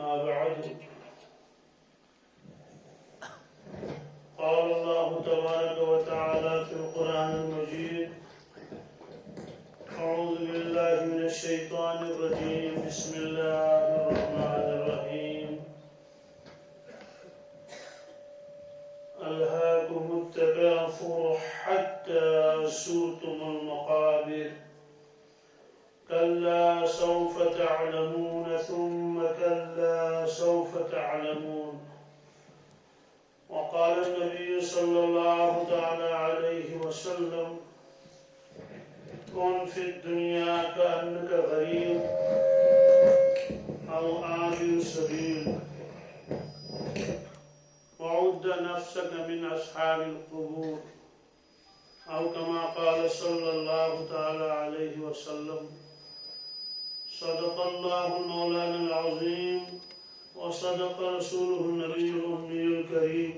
أما بعد قال الله تبارك وتعالى في القرآن المجيد أعوذ بالله من الشيطان الرجيم بسم الله الرحمن الرحيم ألهاكم التكاثر حتى زرتم المقابر كلا سوف تعلمون ثم كلا سوف تعلمون وقال النبي صلى الله تعالى عليه وسلم كن في الدنيا كأنك غريب أو عابر سبيل وعد نفسك من أصحاب القبور أو كما قال صلى الله تعالى عليه وسلم صدق الله مولانا العظيم وصدق رسوله النبي الأمي الكريم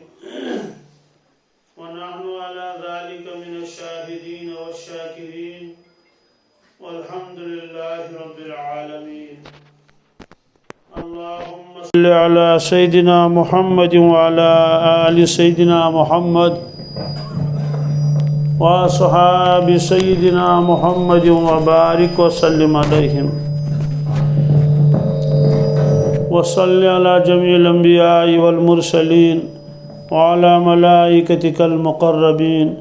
ونحن على ذلك من الشاهدين والشاكرين والحمد لله رب العالمين اللهم صل على سيدنا محمد وعلى آل سيدنا محمد وصحاب سيدنا محمد وبارك وسلم عليهم وصل على جميع الأنبياء والمرسلين وعلى ملائكتك المقربين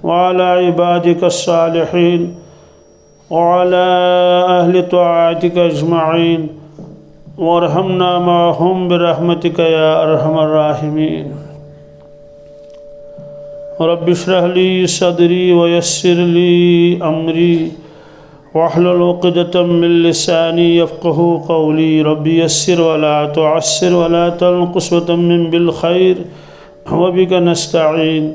وعلى عبادك الصالحين وعلى أهل طاعتك أجمعين وارحمنا معهم برحمتك يا أرحم الراحمين رب اشرح لي صدري ويسر لي أمري واحلل عقدة من لساني يفقه قولي رب يسر ولا تعسر ولا تنقص وتمم بالخير وبك نستعين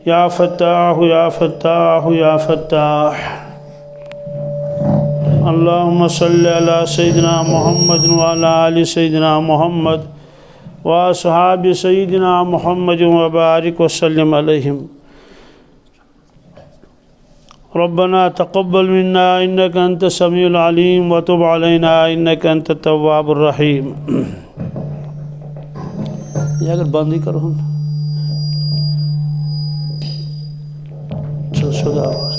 يا فتاح يا فتاح يا فتاح اللهم صل على سيدنا محمد وعلى آل سيدنا محمد وأصحاب سيدنا محمد وبارك وسلم عليهم ربنا تقبل منا إنك أنت السميع العليم وتب علينا إنك أنت التواب الرحيم ये अगर बंद ही करो हम चल सुधा आवाज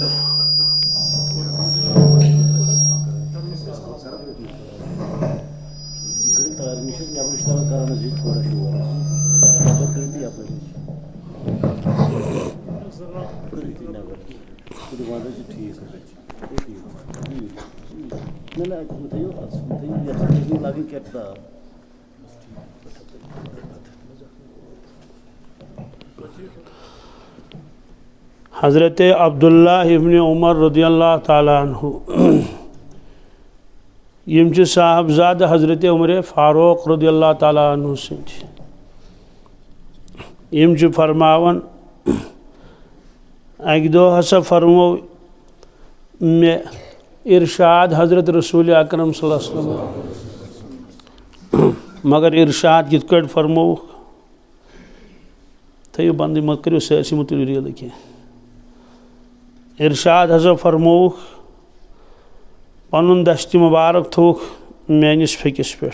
हज़रत अब्दुल्ला इब्न उमर रदियल्लाहु ताला अन्हु यम साहबजाद हज़रत उमर फारूक रदियल्लाहु ताला अन्हु सद यम फरमावन अक दो हसा फरमो मे इरशाद हज़रत रसूल अकरम सल्लल्लाहु अलैहि वसल्लम मगर इरशाद कित कट फरमो थो बंद मत करो सैसी मत रियल क्या इरशाद हज़ा फरमो पन दस्त मुबारक थोक मेनिस फकिस पे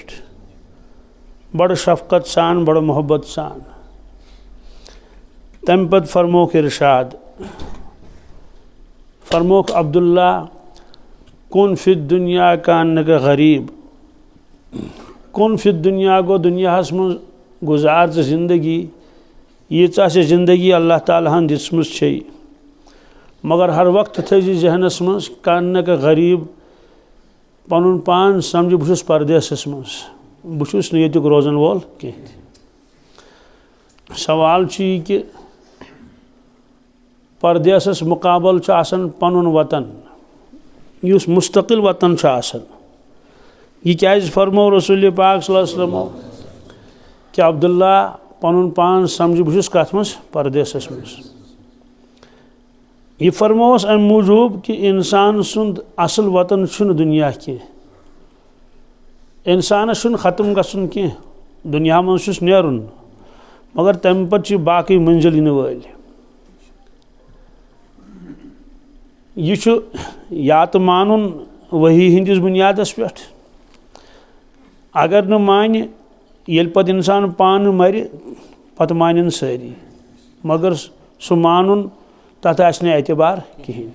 बड़ शफकत सान बड़ मोहब्बत सान तम पत फरमोक इरशाद फरमोक अब्दुल्ला कुन फिद दुनिया का अन्नक गरीब कुन फिद दुनिया गो दुनिया मं गुजार ज़िंदगी यीचा से ज़िंदगी अल्लाह ताला हन दिसमस छे मगर हर वक्त थे जहनस मं कान का गरीब पन पान समझ बहुत परदेसस मं बहुत नुक रोजन वोल कह सवाल कि परदेसस मुकाबल पन वतन युस मुस्तकिल वतन यह क्या फरमो रसूल पाक सल्लल्लाहु अलैहि वसल्लम कि अब्दुल्ला पन पान समझ बहुत कत मं परदेसस मं यह फरमोस अम मूजूब कि इंसान सुंद असल वतन दुनिया कह इंसानस ख़त्म गसन कह दुनिया मस नेरुन मगर तम पे बाकी मंजिल इन वाल यह या तो मानुन वही हंदिस बुनियादस पे अगर न माने येल पत इंसान पान मर पत मानन सारी मगर सह मानुन तथ आसने एतबार कहें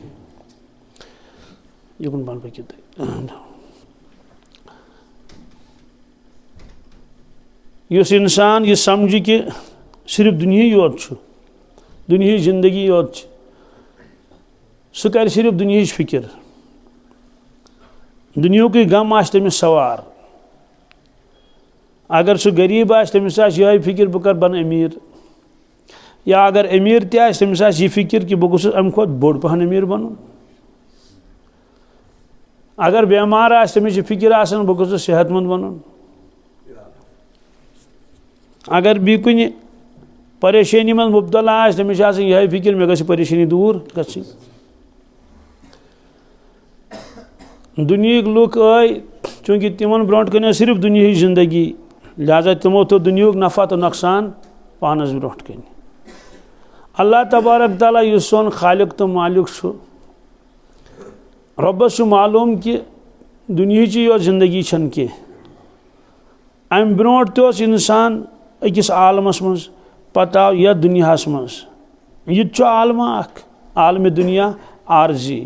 युन बन बकित युस इंसान ये समझ कि सिर्फ दुनिया योत दुनिया जिंदगी योत सह कर सिर्फ दुनिया फिक्र दुनिया के गम आस तमिस सवार अगर सह गरीब आस तमिस यह फिक्र बह कर बन अमीर या अगर अमीर तमिस यह फिक्र कि बह गोस अमि खुद बोड़ पहन अमीर बनून अगर बेमार आस तमिस यह फिक्र आसान बह गोस सेहतमंद बनून अगर भी कुछ परेशानी मं मुबतला आस तमिस यह फिक्र मे गई परेशानी दूर गई दुनिया लुक आई चूँकि तिमन ब्रोट कन सिर्फ दुनिया जिंदगी लिहाजा तमो तो दुनिया नफ़ा तो नुकसान पानस ब्रोट कन अल्लाह तबारक ताला यु सोन खालिक तो मालिक रब्बस मालूम कि दुनिया यो जिंदगी छन के अम ब्रोट तोस इंसान अकिस आलमस मज पता या दुनियास मज यह आलमा आलम दुनिया आर्जी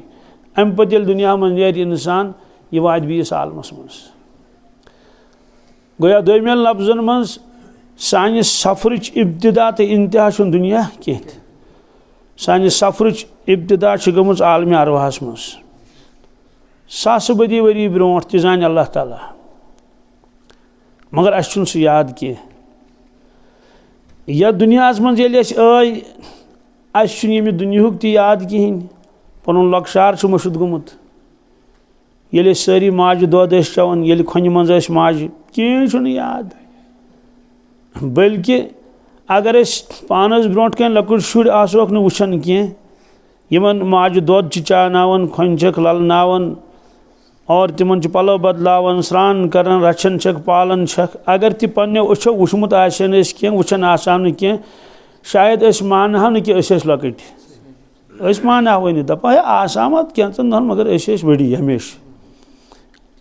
अम पे दुनिया मन नेर इंसान यह वात बीस आलमस मज गोया दोमें लफ्जन मज सान सफर इब्तिदा तो इंतहा दुनिया कह सान सफर इब्तिदा गम आलम अरवाहस मज सास बदी वरी ब्रोट तान अल्लाह ताला मगर अस सह याद कह या दुनिया मज आई अस दुनिया याद कहें पन लकशार मुशद गुमुत ये सारी माज दोद चवान ये खोन मज माज कहें याद बल्कि अगर पानस ब्रोट कन लकुट शुर आसोक न वुचन कह माज दोद चानावन खोन ललनावन और तिमन पलो बदलावन स्नान कर रचन पालन अगर ति पन्ने अच्छो वुचमुत कह वुचन आसान कह शायद मानहा न कि लकट मानहा वन दपा आसामत क्या मगर बड़ी हमेशा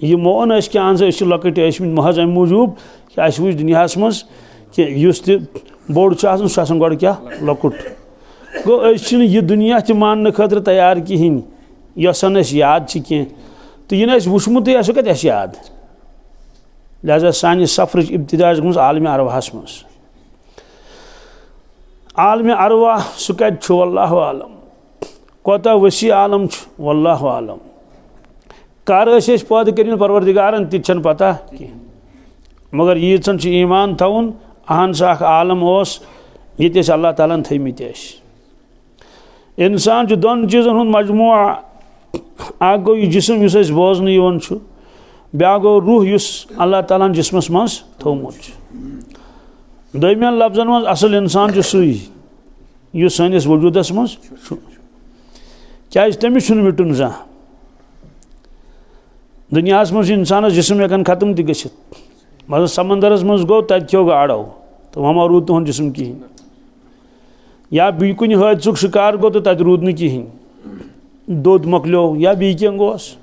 यह मोन क्या लकट महज अम मूजूब कि अस वुच दुनिया मज कि बोड़ सह गो क्या लकुट गो यह दुनिया मान खतर तैयार कहें यसन याद कह तो यह वुचमुत सह कत याद लिहाजा सान सफर इब्तिदा गम आलम अरवाहस मज आलम अरवाह सह कत वल्लाहु आलम कोता वसी आलम वल्लाहु आलम कर पैदा कर परवरदिगारन ति पता कह मगर यीचन ईमान थवन अहन सा आलम ये अल्लाह ताला थमित इंसान दोन चीज़न हुंद मजमुआ अ गो यह जिस्म इस बोजन ब्या गो रूह इस अल्लाह ताला जिस्मस मज थोमुत दोमें लफ्जन मज असल इंसान सुई सनिस वजूदस मज क्या तमिस मिटुन जा दुनिया मज इंसान जिस्म हेकान खत्म तथ मतलब समंदरस मज गो तत क्यों गाड़ो तो वहाँ रूद तुहद जिस्म कहें या बी कुन हादसुक शिकार गो तो तत रूद न कहें दोद मकलो या बी क्या गोस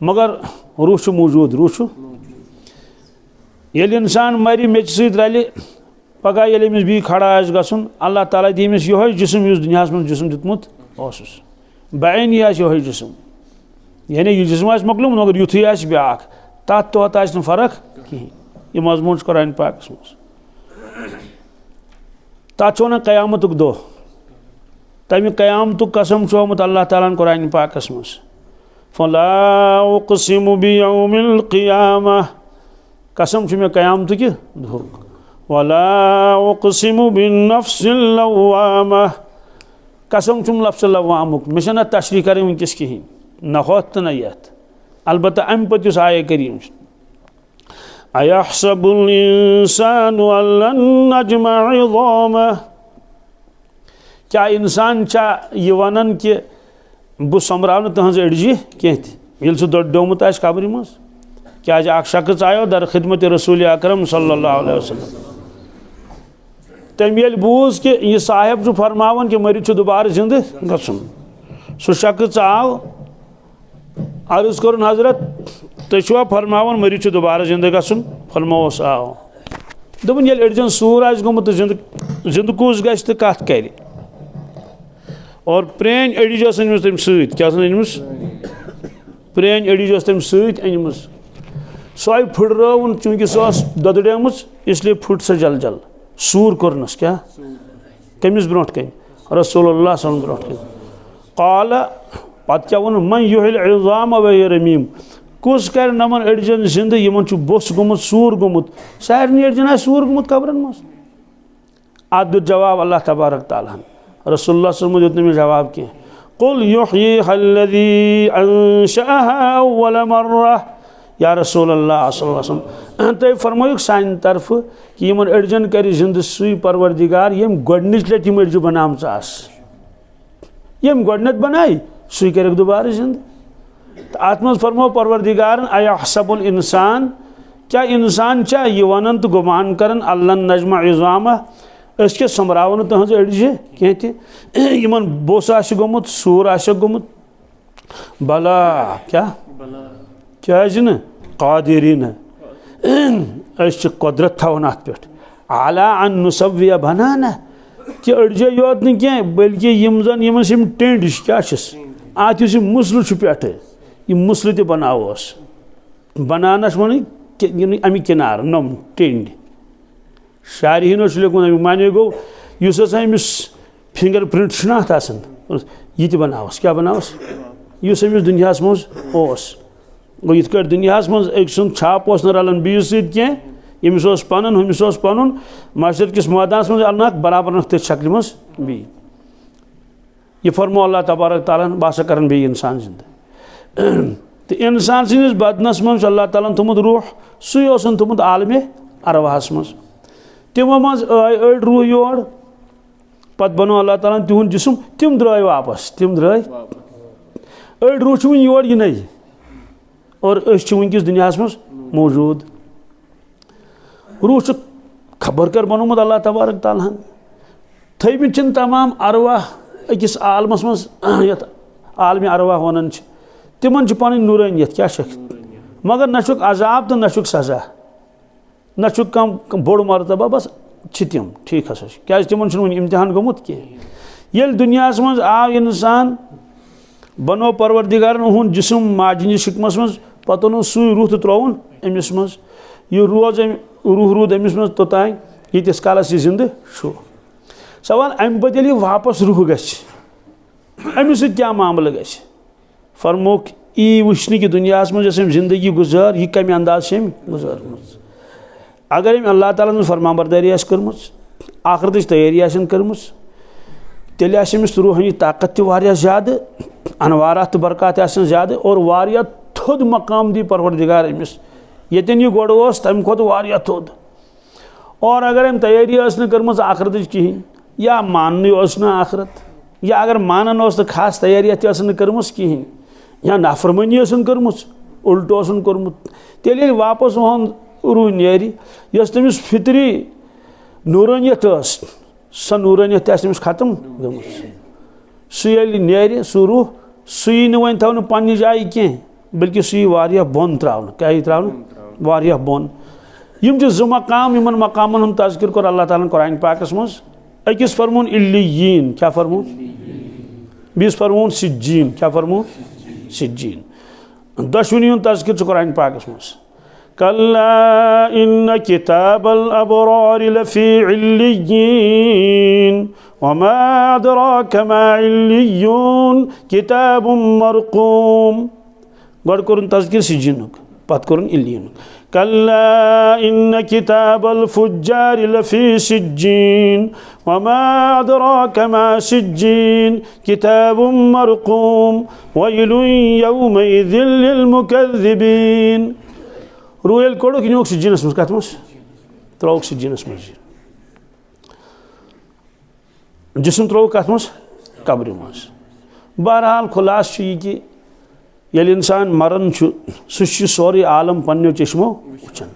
मगर रूह मौजूद रूह ये इंसान मर मेच सत रल पगह ये अमिस बी खड़ा आस गसन अल्लाह ताला दिमिस यह जिस्म इस दुनिया मज जिस्म दितमुत बैनी यह जिस्म यानी यह जिस्म आस मकलूम मगर युथी आस ब्या तथ तोत आस फर्क कहें यह मजमून कुरान पाकस मज तथ वन क़यामतुक दो तमि क़यामतुक कसम होमुत अल्लाह ताला कुरान पाकस मज फला उक़सिमु बियौमिल क़ियामह कसम मे क़यामतुक दुहुक वला उक़सिमु बिन्नफ्सिल लव्वामह कसम लफ्ज़ लव्वामुक मे छना तशरीह करें वनकिस कहें न होत तो न यत अलबत्ता अम पे आय करीम अयहसबुल इंसानु अल्लन नजमा इज़ामह क्या इंसान यह वनन कि बह समराव तहज अड़जी कह सह दोमुत कब्र मज क्या अख शख्स आयो दर खिदमत रसूल अकरम सल्लल्लाहु अलैहि वसल्लम तम ये बूज कि यह साहिब फरमावन कि मरित दोबारा जिंद गसन सह शख्स आव अर्ज कर हजरत तुम छुआ फरमावन मरी दोबारा जिंद गन फरमोस आओ दोपन ये अड़जन सूर आज गोमुत जिंद कुस गस तो कत कर और प्रेन अड़िज अनिमस तम क्या अनिमस प्रेन अड़िज तम सनिमस सो फुटरवन चूंकि सह ददड़ेम इसलिए फुट सह जल जल सूर कोरनस क्या कमिस ब्रोट कन रसूलुल्लाह सल्लल्लाहु अलैहि वसल्लम काल पत क्या वन मन युहिल इज़ाम व रमीम कुस कर नमन अड़जन जिंद यमन बोस गोमुत सूर गोमुत सारे अड़जन सूर गोमुत कब्रन मज अत जवाब अल्लाह तबारक तआला रसूलुल्लाह सल्लल्लाहु अलैहि वसल्लम जवाब कह कुल युहयीहल्लज़ी अंशअहा अव्वल मर्रा या रसूलुल्लाह सल्लल्लाहु अलैहि वसल्लम तुम फरमायुक सान तरफ कि यमन अड़जन कर जिंद सुई परवरदिगार यम गोडनिच लट यम अड़जु बनाम यम गोडनत बनाई सुई कर दोबारा जिंद तो अत मज फरमो परवरदिगार अयहसबुल इंसान क्या इंसान चा यह वन तो गुमान करन अल्लाह नजमा इज़ामा अस समरावन तहज अड़जे कह तमन बोस गोमुत सूर गोमुत भला क्या क्या कादिरीन कुदरत थवन अत पे आला अन नुसव्विय बनाना कि अड़जे योत न कह बल्कि यम टेंड क्या अत मुसल पे यह मुसल त बनावोस बनानस वन अमि किनार नम टेंड शारिहीन लिखुन अमि माने गो अमिस फिंगर प्रिंट यह बनावस क्या बनावस अमिस दुनिया मज गो इत दुनिया मज अक सुंद छाप रलन बीस सह यमिस पन हमिस पन मस्जिद किस मैदान मज अनक बराबर थ शक्ल मज बी यह फरमो अल्लाह तबारक तआला बह कर बे इंसान जिंद तो इंसान सस बदनस मज अल्लाह ताला थोमुत रूह सुन थोमुत आलमे अरवाहस मज तमो मज आय अड़ रूह योर पत बनो अल्लाह ताला तिहुंद जिस्म तिम द्राय वापस तिम द्राय अड़ रूह वन योर यिनै और वनकिस दुनिया मज मौजूद रूह खबर कर बनोमुत अल्लाह तबारक तआला थमित तमाम अरवाह अकिस आलमस मज यथ आलमी अरवाह वन तिमन पन नूरानियत क्या मगर नशुक अजाब तो नशुक सजा नशुक कम बोड़ मरतबा बस तिम ठीक हसा क्या तिमन वन इम्तिहान गोमुत कह ये दुनिया मज आव इंसान बनो परवरदिगारन उहुंद जिस्म माजनी शिकमस मज पत ओन सुई रूह तो त्रोन अमिस मज यह रोज रूह रूद अमिस मज तोतान यीतिस कालस यह जिंद सवाल अम पे ये वापस रूह गमिस क्या मामल ग फरमोक यी वुचन कि दुनिया मज जिंदगी गुजार यह कम अंदाज से गुजार अगर अम अल्लाह ताला फरमाबरदारी कर्म आखरत तैयारी कर्म तेल अमिस रूहानी ताकत ज़्यादा अनवारात तो बरकत ज़्यादा और वारिया थोद मकाम दी परवरदिगार अमिस यतन यह गोड़ तम खुद वारिया थोद और अगर अम तैयारी कर्म आखरत कहें या मान आखरत या अगर मानन तो खास तैयारी कर्म कहें या नाफरमानी कर्म उल्टो कोर्मुत तेल वापस वहन रूह नेरी तमिस फितरी नूरानियत सह नूरानियत तमिस खत्म गम सह नेरी सह रूह सही वन थो पन्ने जाय कह बल्कि सह बोन त्रावन क्या त्रावन वारिया बोन यम जो मकाम इन मकामन हम तज़किर कर अल्लाह ताला कुरान पाकस मज अकिस फरमोन इल्लियीन क्या फरमोन बीस फरमोन सिज्जीन क्या फरमोन सिज्जीन दशवनी हूँ तज़किर कुरान पाकस मज कल्ला इन्न किताबल अबरार लफी इल्लियीन वमा अदराक मा इल्लियून किताबुम मरकूम गड करुन तज़किर सिज्जीनुक पत करुन इल्लियीनुक कल्ला इन्न किताबल फुज्जार लफी सिज्जीन वमा अदराक मा सिज्जीन किताबुम मरकूम वैलुन यौमइज़िन लिलमुकज़्ज़िबीन रूह कोड़क नुक सिज्जीनस मज कत मज त्रोक सिज्जीनस मज जिस्म त्रोक कत मज कब्र मज बहरहाल खुलास यह कि ये इंसान मरन सह सोरे आलम पन्नो चश्मो वुचान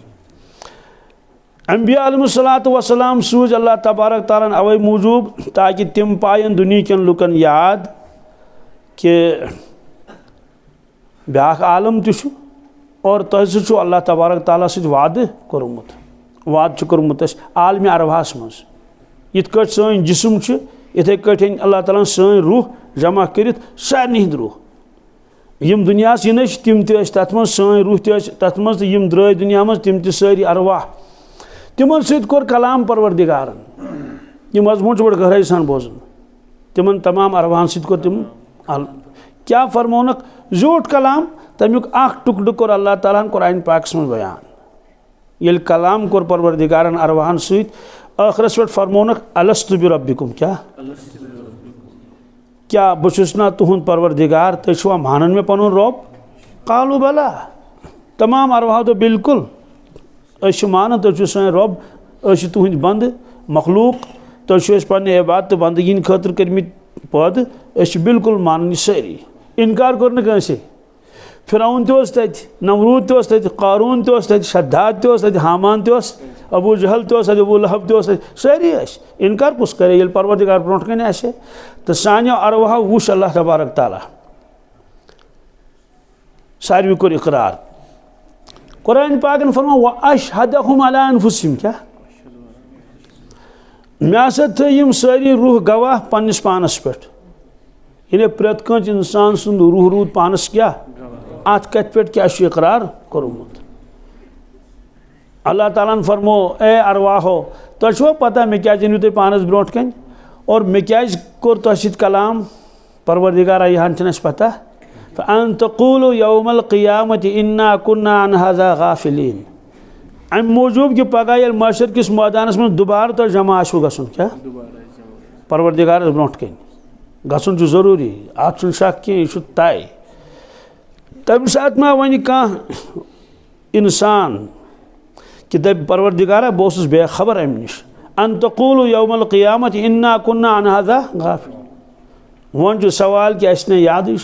अम्बिया अलैहिस्सलातु वस्सलाम सूज अल्लाह तबारक तआला अवै मूजूब ताकि तिम पायन दुनिया कन लुकन याद कि ब्याख आलम तु और तह सु अल्लाह तबारक ताला सु वादे कोरमुत वाद कोरमुत आलम अरवाहस मज यिथ कट सन जिस्म इथे कट अल्लाह ताला सन रूह जमा कर सारे हंद रूह यम दुनिया इन तम तथ मज सन रूह तथ मज यम द्राय दुनिया मज तम सारी अरवाह तिमन सत कोर कलाम परवरदिगारन यह मजमून बड़ गहराई सान बोजन तिमन तमाम अरवाहन सत कोर तिम क्या फरमोनक झूठ कलाम तमिक टुकड़ कोर अल्लाह ताला कुरान पाकस मज बयान ये कलाम कोर परवरदिगारन अरवाहन सत आखिरस पे फरमोनक अलस्तु बिरब्बिकुम क्या बहुस ना तुहद परवरदिगार तुवा मानन में पन रब कालू बला तमाम अरवाह तो बिल्कुल मान तुम सन रब तुहद बंद मखलूक तुम पे इबादत बंदगी खतर कर्मित पैद बिल्कुल मान सारी इनकार कर नसे फिरौन तत नमरूद तत कारून तत शद्दाद तत हामान अबू जहल अबू लहब सारी इनकार कुछ करे ये परवरदिगार ब्रोट कन आसे तो सानो अरवाह वुच अल्लाह तबारक ताला सारवी कोर इकरार कुरान पाकन फरमा व अशहदहुम अला अनफुसिहिम क्या मे हसा थम सारी रूह गवाह पन्निस पानस पे यानी प्रेत कंस इंसान सुंद रूह रूद पानस क्या अत कत पे क्या इकरार कोरमुत अल्लाह ताला फरमो ए अरवाहो तुम पता मे क्या अनु तुम पानस ब्रोट कन और मे क्या कोर तुम कलाम परवरदिगारा यहान पता फ़अन तक़ूलू यौमल क़ियामत इन्ना कुन्ना अन हाज़ा गाफ़िलीन अम मौजूब कि पगह ये महशर किस मैदानस में दोबारा तो जमा आशु गसुन क्या परवरदिगार ब्रोट कन गसुन ज़रूरी अत शक कह यह तय तम सात मा वन कह इंसान कि दप परवरदिगारा बस बेखबर अम नश अन तक़ूलू यौमल क़ियामत इन्ना कुन्ना अन हाज़ा गाफ़िलीन वन सवाल कि अस याद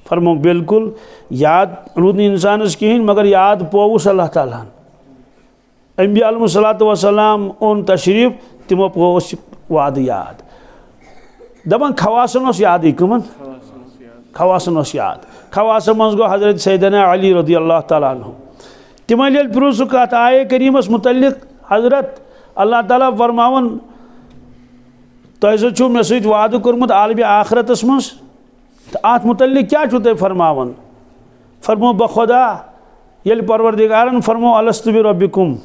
फरमो बिल्कुल याद रूद इंसानस कहें मगर याद पोवुस अल्लाह ताला अम्बिया अलैहिस्सलातु वस्सलाम ओन तशरीफ तिमो पोवुस वाद याद दपन खवासन याद कमन खवासन याद खवास मज गो हजरत सैयदना अली रदी अल्लाह ताला अन्हु तिमन ये प्रूसु कत आये करीमस मुतल्लिक हजरत अल्लाह ताला फरमावन तुम मे सत वाद कोरमुत आलम आखरतस मज तो अत मुतल्लिक क्या तुम फरमावन फरमो बखुदा ये परवरदिगारन फरमो अलस्तु बिरब्बिकुम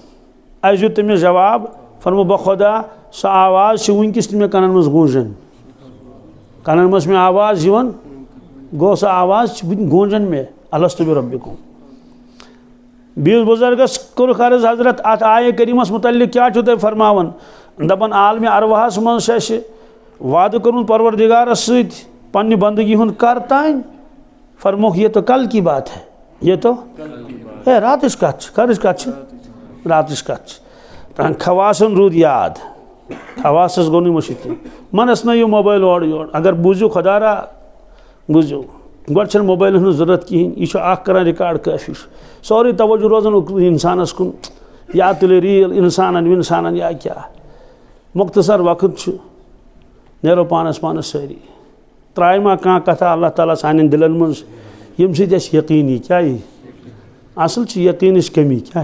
अस दित तमिस जवाब फरमो बखुदा सह आवाज़ वनकिस मे कनन मज गूंजन कनन मज में आवाज़ गो सह आवाज़ गूंजन में अलस्तु बिरब्बिकुम बीस बुजुर्गस कोर अर्ज हजरत अत आये करीमस मुतल्लिक क्या तुम फरमावन दपन आलम अरवाहस मज वाद कोरमुत परवरदिगारस सत पन्नी बंदगी हुन कर तान फरमोक ये तो कल की बात है ये तो है रात कत रात कत खवासन रूद याद खवासस गो मुशिक मनस न मोबाइल ओर योर अगर बूझो खुदारा बूझो गो मोबाइल हूँ जरूरत कहें यह कर रिकॉर्ड काफी सॉरी तवज्जो रोजान इंसानस कुन या तुले रील इंसान या क्या मुख्तसर वक्त नेरो पानस पानस सारी त्राय मा कह कथा अल्लाह ताला सान दिलन मज यम सत यकीनी क्या असल यकीन कमी क्या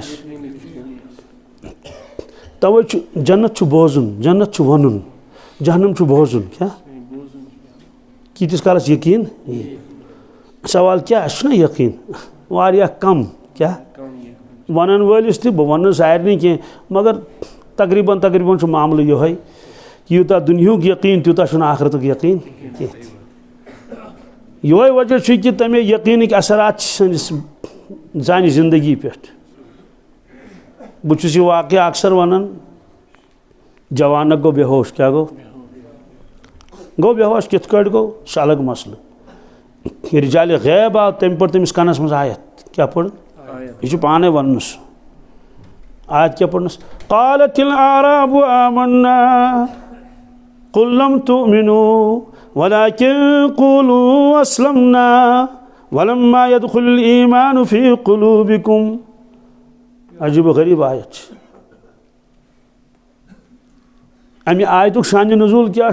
तवे जन्नत बोजन जन्नत वन जहनम बोजन क्या कितिस कालस यकीन सवाल क्या यकीन वारिया कम क्या वन वलिस तह बह वन सारे कह मगर तकरीबन मामल ये यूता दुनिया यकीन तूता आखरत यकीन कह ये वजह कि तमें यकीन असरात सानी जिंदगी पे बहुत वाक़ अक्सर वन जवानक गो बेहोश क्या गो बेहोश कित कट गो सह अलग मसल रिजाल गैब आव तम पर तमिस कनस मज आयत क्या पढ़ यह पाने वनस आयत क्या पढ़नस क़ालतिल आराबु आमन्ना क़ुल लम तुमिनु वलाकिन क़ूलू अस्लमना वलम्मा यदखुल ईमान फी क़ुलूबिकुम अजीब गरीब आयत अमि आयतुक शान नुज़ूल क्या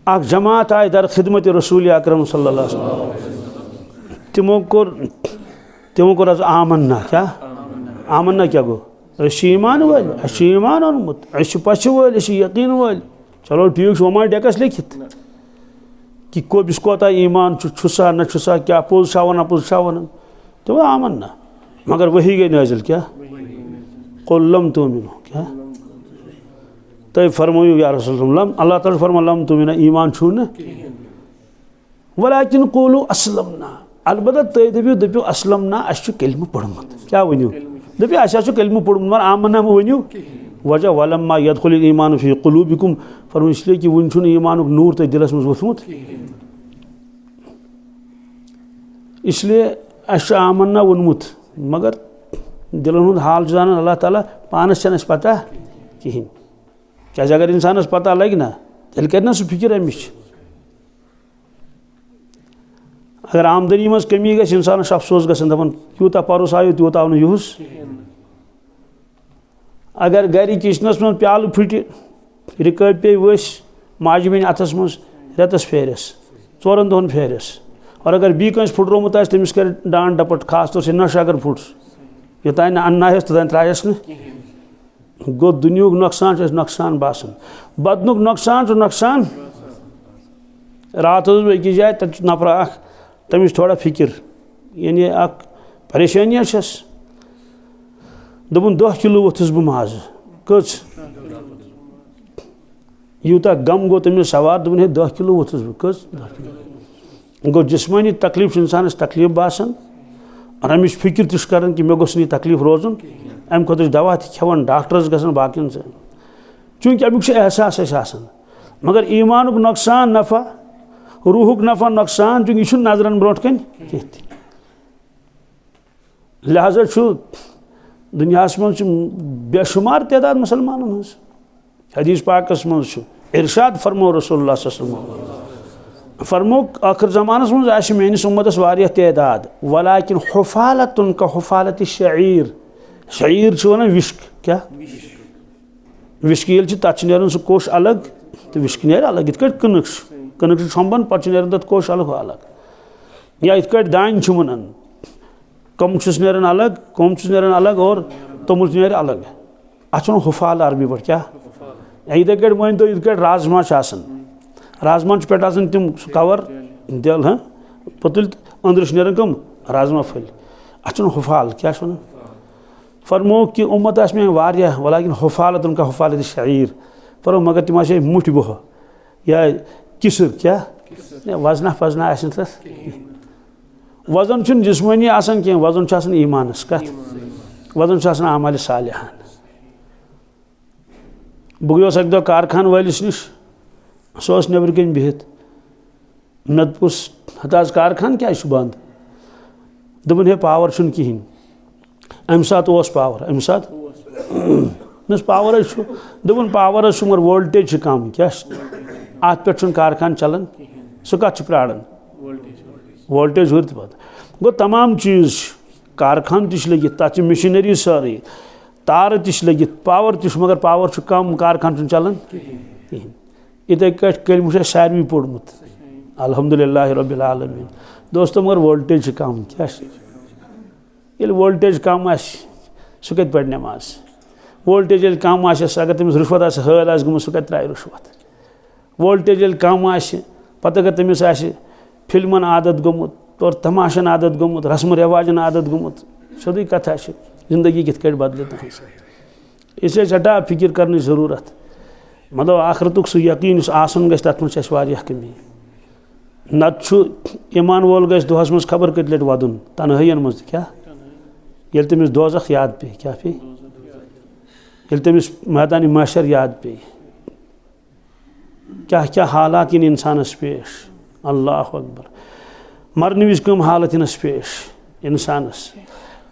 जमात आय दर खिदमत रसूल अकरम सल्लल्लाहु अलैहि वसल्लम तिमो कोर तमो कोर आमन्ना क्या आमन्ना क्या गो ईमान वाल ईमान ओनमुत पश वाल यकीन वाल चलो ठीक वमा डेकस लिखित कि कोबिस कोता ईमान छुसा न छुसा क्या पोज वन पोज वन तो वह आमन्ना मगर वही गई नाजिल क्या कुल्लम तुमिनो क्या तय फरमायु या रसूल अल्लाह ताला फरमा लम तुमिना ईमान छु न वलाकिन कुलु अस्लमना अलबत्ता तय दपो अस्लमना अस कलमा पढ़मुत क्या वनु दपो अस कलमा पढ़मुत मगर आमन्ना वनु वजह वलम्मा यदखुल ईमान फी कुलूबिकुम फरमा इसलिए कि वन छु ईमानुक नूर तय दिलस मज वथमुत इसलिए अस आमन्ना वनमुत मगर दिलन हुंद हाल जान अल्लाह ताला पानस छन पता कहीं क्या अगर इंसानस पता लगे ना तेल कर सह फिक्र अमिश अगर आमदनी मज कमी गई इंसानस अफसोस गसन दपन यूता परोस आयो त्यूत आव यूस अगर घर किचनस मज प्याल फुट रिकब पे वस माज बेन अथस मज रेतस फेरस 4 दोहन फेरस और अगर बी कंस फुटरोमुत तमिस कर डांड डपट खास तौर से नश अगर फुट योतान अन्नायस तोतान त्रायस न गो दुनियुक नुकसान बासन बदनुक नुकसान रात अकिस जाए तक नफर तमिस थोड़ा फिक्र यानी परेशानियाँ दोपन 10 किलो वोथस बह माज कच यूता गम गो तमिस सवार दोपन है 10 किलो वोथस बह कच 10 किलो गो जिस्मानी तकलीफ इंसानस तकलीफ बासन और अमिश फिक्र तश कर कि मे गोस नहीं तकलीफ रोजन अम खुद दवा खेवान डॉक्टर्स गसन बाकिन से चूंकि अमुक एहसास आसान मगर ईमानुक नुकसान नफा रूहुक नफा नुकसान चूंकि यह नजरन ब्रोट कन लिहाजा दुनिया बेशुमार तादाद मुसलमान हज हदीस पाकस मज इरशाद फरमो रसूलुल्लाह सल्लल्लाहु अलैहि वसल्लम फरमो आखिर जमानस मज आशि मेनिस उम्मतस वारिया तादाद वलाकिन हुफालतुन का हुफालत शईर शईर वन विश्क क्या विश्क ये तथ नीर सह कोश अलग तो विश्क नीर अलग इत कनक छंबन पे नीर तथ कोश अलग अलग या इत दान वन कम नीर अलग कम नीर अलग और तमुल नीर अलग अत हुफाल अरबी पे क्या इथे कट वन तो इत राजमा राजमा पे तम कवर दिल हाँ पतुल अंदर नीर कम राजमा फल अत हुफाल क्या वन फरमो कि उम्मत में वारिया वलाकिन हुफालत उनका हुफालत शईर फरमो मगर तम मुठ बह या किसर क्या वजना पजना वजन चुन जिस्मानी आसान कह वजन ईमानस कत वजन आमाल सालिहान बह गयोस अक दो कारखान वालिस निश सह नबर कन बिहित मे पुस हत कारखान क्या बंद दोपन है पावर कहें अम सात पावर अम सात पावर दोपन पावर मगर वोल्टेज कम क्या अत पे कारखान चलान सह कत प्राड़न वोल्टेज हुर पे गो तमाम चीज़ कारखान तश लगित तथ मशीनरी सारी तार तश लगित पावर तश मगर पावर कम कारखान चलान कहें इथे कलम सारे पोर्मुत अल्हम्दुलिल्लाह रब्बिल आलमीन दोस्तों मगर वोल्टेज कम क्या ये वोल्टेज कम सह कत पढ़ नमाज वोल्टेज ये कम अगर तमिस रुश्वत हल गुम सह कत त्राय रुश्वत वोल्टेज ये कम पत अगर तमिस फिल्मन आदत गोमुत और तमाशन आदत गोमुत रस्म रिवाजन आदत गोमुत सोदी कथा जिंदगी कित बदले इसलिए हटा फिक्र करने जरूरत मतलब आखरतुक सह यकीन आसन गस तथ मज कमी नत ईमान वोल गस दोहस मज खबर कत लट वदन तनहाइन मज क्या ये तमिस दोजख याद पे क्या पे ये तमिस मैदान महशर याद पे क्या क्या हालात इन इंसानस पेश अल्लाह अकबर मरने विज कम हालत इनस पेश इंसानस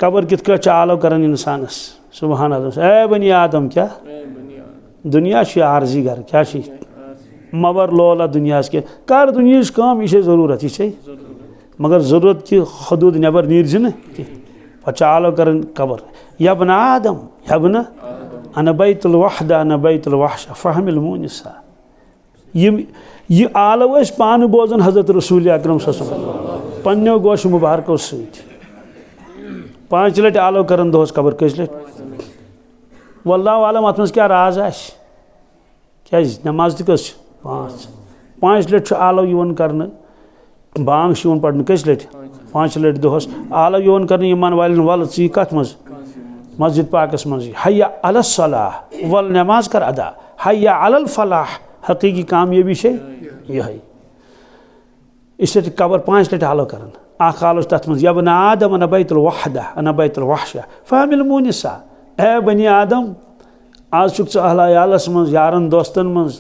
कबर कित आलो कर इंसानस सुबहान अल्लाह ए बनी आदम क्या दुनिया आर्जी घर क्या मबर लोला दुनिया के कर दुनिया कम यह ज़रूरत यह मगर ज़रूरत कि हदूद नबर नीर न पचालो कर कबर यबन आदम यबन अन बैतुल वहदा अन बैतुल वहशा फहमिल मुनिसा यह आलो पान बोजन हजरत रसूल अकरम सल्लल्लाहु अलैहि वसल्लम पन्नो गोश मुबारकों सत 5 लटि आलो करन दोहस कबर कस लटि वल्लाहु आलम अत मज क्या राज आस क्या नमाज त कस 5 लटि आलो यवन करन बांग यवन पढ़न कस लटि 5 लटि दोहस आलो यवन करन ईमान वालिन वल ची कत मज मस्जिद पाकस मज हय्या अलस सलाह वल नमाज कर अदा हय्या अलल फलाह हकीकी कामयाबी से यही इसलिए कबर 5 लटि आलो करन आख आलो तथ मज या बनी आदम अना बैतुल वहदा अना बैतुल वहशा फहमिल मुनिसा ए बनी आदम आज चुक अहला यालस मज यारन दोस्तन मज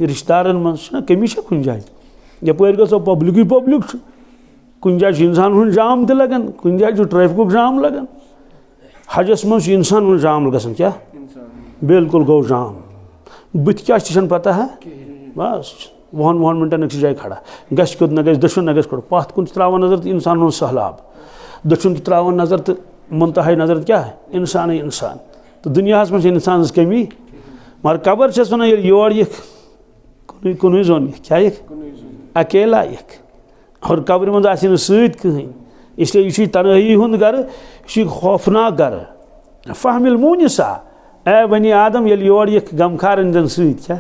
रिश्तेदारन मज कमी कुन जाए यपर गो पब्लिक कुन जाए इंसान हूँ जाम त लगन कुन जाए ट्रैफिक जाम लगन हजस मज इंसान हूँ जाम गसन क्या बिल्कुल गो जाम बुत क्या पता है बस 1 मिनटन एक जाए खड़ा गश कुद न गश दशुन न गश खड़ पथ कुन त्रावन नजर तो इंसान हूँ सहलाब दशुन त्रावन नजर तो मुंतहा नजर क्या है इंसान इंसान तो दुनिया में इंसान कमी मगर कबर से वन योर कुन जोन क्या अकेला और कब्र मज कहीं इसलिए यह तनहाई हूं गर यह खौफनाक गर फहमिल मुनिसा ए बनी आदम ये योर गमखार जन क्या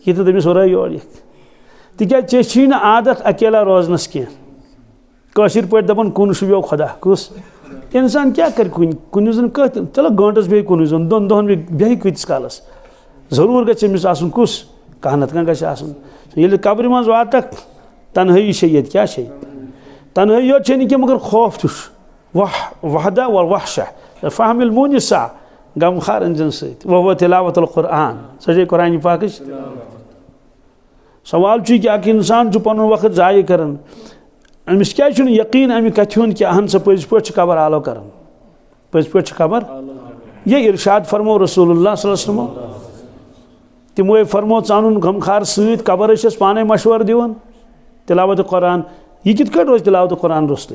यह तो तमिस वो योर तिक चे आदत अकेला रोजनस कह पे दपान कुन शुभ्यो खुदा कुस इंसान क्या कर कुन जन कत चलो गंटस बे कुन जन 2 दोहन बे कतिस कालस जरूर गमिस आसन कुस कह नत कह कब्र मज वात तनहाई ये क्या तनहाई योत नहीं मगर खौफ तुष वहदा व वहशा फहमिल मुनिसा गमखार जन सह तिलावतुल कुरान सजे कुरान पाक सवाल कि इंसान पन वक्त जाय कर अमिस क्या यकीन अमि कथ कि अहन सा पज पे कबर आलो कर पज पे कबर ये इरशाद फरमो रसूलुल्लाह सल्लल्लाहु अलैहि वसल्लम तिमो फरमो चानुन गमखार सत कबर पाने मशवर दिवन तिलावत कुरान यह कित रोज तिलावत कुरान रोस्त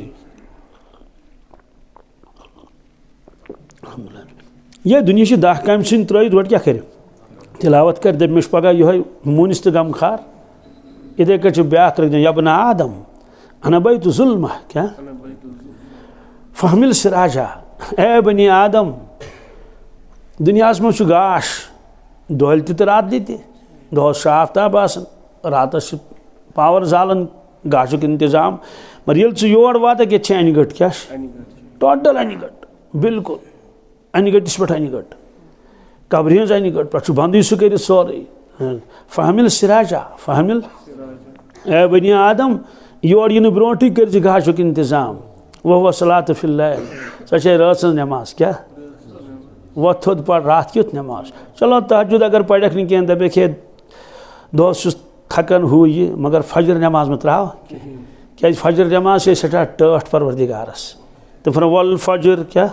ये दुनिया 10 काम सिन त्रत रोट क्या कर तिलावत कर दमिश पगह यह मुनिस तो गमखार इथे कट ब्याख रख यबना आदम अना बैतु जुल्म क्या फहमिल सिराजा ए बनी आदम दुनिया में गाश दोल तो रात दी दोस आफ्ताब रात पावर जालन गाशुक इंतजाम मगर ये योर वात ये अन गट क्या टोटल अन गट बिल्कुल अन गटिस पे अन गट कब्र हज अन गट पे बंद सह कर सोरे फहमिल सिराजा फहमिल ए बनी आदम योर इन ब्रोटी कर गाशुक इंतजाम वह सलात फिल्लैल सह रात नमाज क्या वह थोद पढ़ रात क्युत नमाज चलो तहज्जुद अगर पढ़क नहीं कहें दपे हे दोस थकन हु यह मगर फजर नमाज में त्राव क्या फजर नमाज से सटा टठ परवरदिगारस तो फिर वल फजर क्या